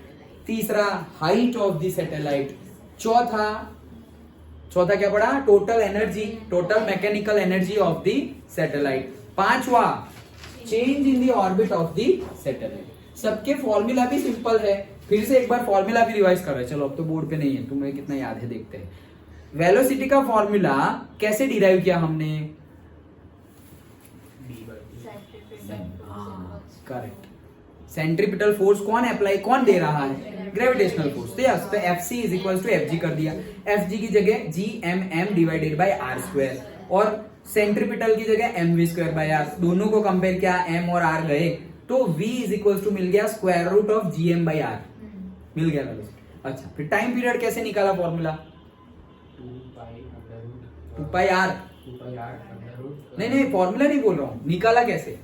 A: तीसरा हाइट ऑफ द सैटेलाइट, चौथा क्या पढ़ा, total energy, total mechanical energy of the satellite, पांचवा change in the orbit of the satellite. सबके फॉर्मूला भी simple है, फिर से एक बार फॉर्मूला भी रिवाइज कर रहे हैं। चलो अब तो बोर्ड पे नहीं है, तुम्हें कितना याद है देखते हैं। वेलोसिटी का फॉर्मूला कैसे डिराइव किया हमने, करेक्ट, सेंट्रीपिटल फोर्स कौन अप्लाई, कौन दे रहा है, ग्रेविटेशनल फोर्स। तो यस, तो Fc is equal to Fg कर दिया, Fg की जगह Gmm divided by r square, और सेंट्रीपिटल की जगह mv²/r, दोनों को कंपेयर किया, m और r गए तो v इज इक्वल टू मिल गया स्क्वायर रूट ऑफ gm/r, मिल गया वेलोसिटी। अच्छा फिर टाइम पीरियड कैसे निकाला फॉर्मूला? 2πr, नहीं फॉर्मूला नहीं बोल रहा हूं, निकाला कैसे?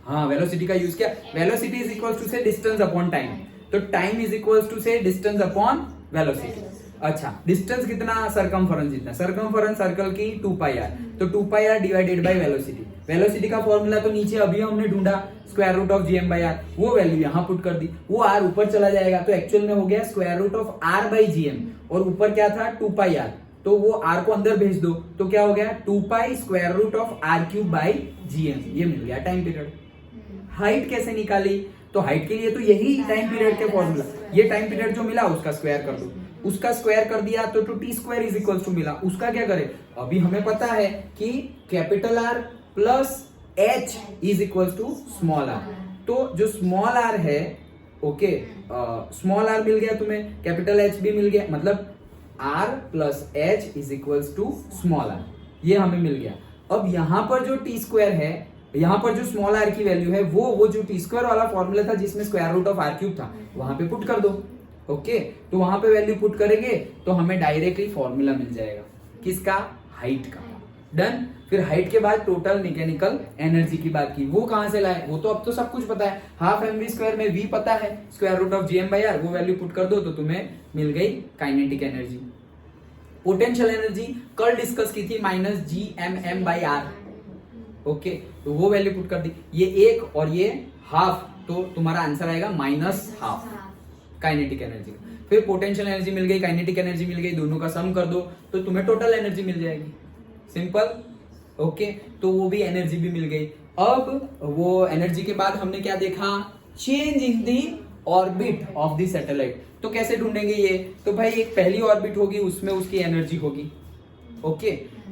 A: हाँ वेलोसिटी का यूज किया। वेलोसिटी इज इक्वल टू से डिस्टेंस अपॉन टाइम, तो टाइम इज इक्वल टू से डिस्टेंस अपॉन वेलोसिटी। अच्छा डिस्टेंस कितना, सरकमफरेंस जितना, सरकमफरेंस सर्कल की 2πr, तो 2πr divided by velocity. Velocity का फॉर्मूला तो नीचे अभी हमने ढूंढा स्क्वायर रूट ऑफ gm/r, वो वैल्यू यहाँ पुट कर दी, वो r ऊपर चला जाएगा तो एक्चुअल में हो गया स्क्वायर रूट ऑफ r/gm, और ऊपर क्या था 2πr, तो वो r को अंदर भेज दो तो क्या हो गया 2π स्क्वायर रूट ऑफ r³/gm, ये मिल गया टाइम पीरियड। हाइट कैसे निकाली? तो हाइट के लिए तो यही टाइम पीरियड के फॉर्मूला, ये टाइम पीरियड जो मिला उसका स्क्वायर कर दो, उसका स्क्वायर कर दिया तो t² इज इक्वल टू मिला, उसका क्या करें? अभी हमें पता है कि capital R plus h is equal to small r, तो जो स्मॉल r है ओके, स्मॉल r मिल गया तुम्हें, कैपिटल H भी मिल गया, मतलब r plus h is equal to small r, ये हमें मिल गया। अब यहाँ पर जो t² है, यहाँ पर जो स्मॉल r की वैल्यू है वो जो t² वाला फॉर्मूला था जिसमें स्क्वायर रूट ऑफ r³ था, वहां पे पुट कर दो। ओके तो वहां पे वैल्यू पुट करेंगे तो हमें डायरेक्टली फॉर्मूला मिल जाएगा किसका? हाइट का। डन। फिर हाइट के बाद टोटल मैकेनिकल एनर्जी की बात की, वो कहां से लाए? वो तो अब तो सब कुछ पता है, हाफ mv² में v पता है, स्क्वायर रूट ऑफ gm/r, वो वैल्यू पुट कर दो तो तुम्हें मिल गई काइनेटिक एनर्जी। पोटेंशियल एनर्जी कल डिस्कस की थी -gmm/r, ओके तो वो वैल्यू पुट कर दी, ये एक और ये हाफ, तो तुम्हारा आंसर आएगा -½ काइनेटिक एनर्जी। फिर पोटेंशियल एनर्जी मिल गई, काइनेटिक एनर्जी मिल गई, दोनों का सम कर दो तो तुम्हें टोटल एनर्जी मिल जाएगी, सिंपल। ओके तो वो भी एनर्जी भी मिल गई। अब वो एनर्जी के बाद हमने क्या देखा? Change in the orbit of the satellite. तो कैसे ढूंढेंगे ये? तो भाई एक पहली ऑर्बिट होगी, उसमें उसकी एनर्जी होगी, ओके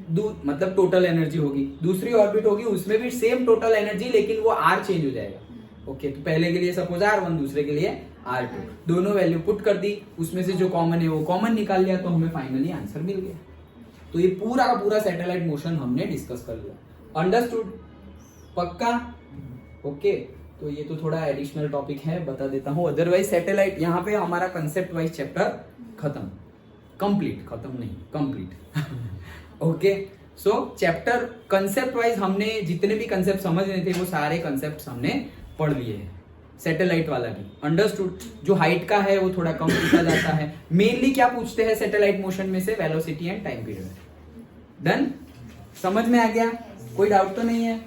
A: मतलब टोटल एनर्जी होगी, दूसरी ऑर्बिट होगी उसमें भी सेम टोटल एनर्जी, लेकिन वो r चेंज हो जाएगा। ओके तो पहले के लिए सपोज r1, दूसरे के लिए r2, दोनों वैल्यू पुट कर दी, उसमें से जो कॉमन है वो कॉमन निकाल लिया, तो हमें फाइनली आंसर मिल गया। तो ये पूरा का पूरा सैटेलाइट मोशन हमने डिस्कस कर लिया। अंडरस्टूड? पक्का? ओके तो ये तो थोड़ा एडिशनल टॉपिक है, बता देता हूँ। अदरवाइज सैटेलाइट यहाँ पे हमारा कंसेप्ट वाइज चैप्टर खत्म, कंप्लीट, खत्म नहीं complete. Okay so chapter concept wise हमने जितने भी कंसेप्ट समझने थे वो सारे कंसेप्ट हमने पढ़ लिए हैं, सैटेलाइट वाला भी। अंडरस्टूड? जो हाइट का है वो थोड़ा कम पूछा जाता है। मेनली क्या पूछते हैं सैटेलाइट मोशन में से? Velocity and time period. Done? समझ में आ गया? कोई डाउट तो नहीं है?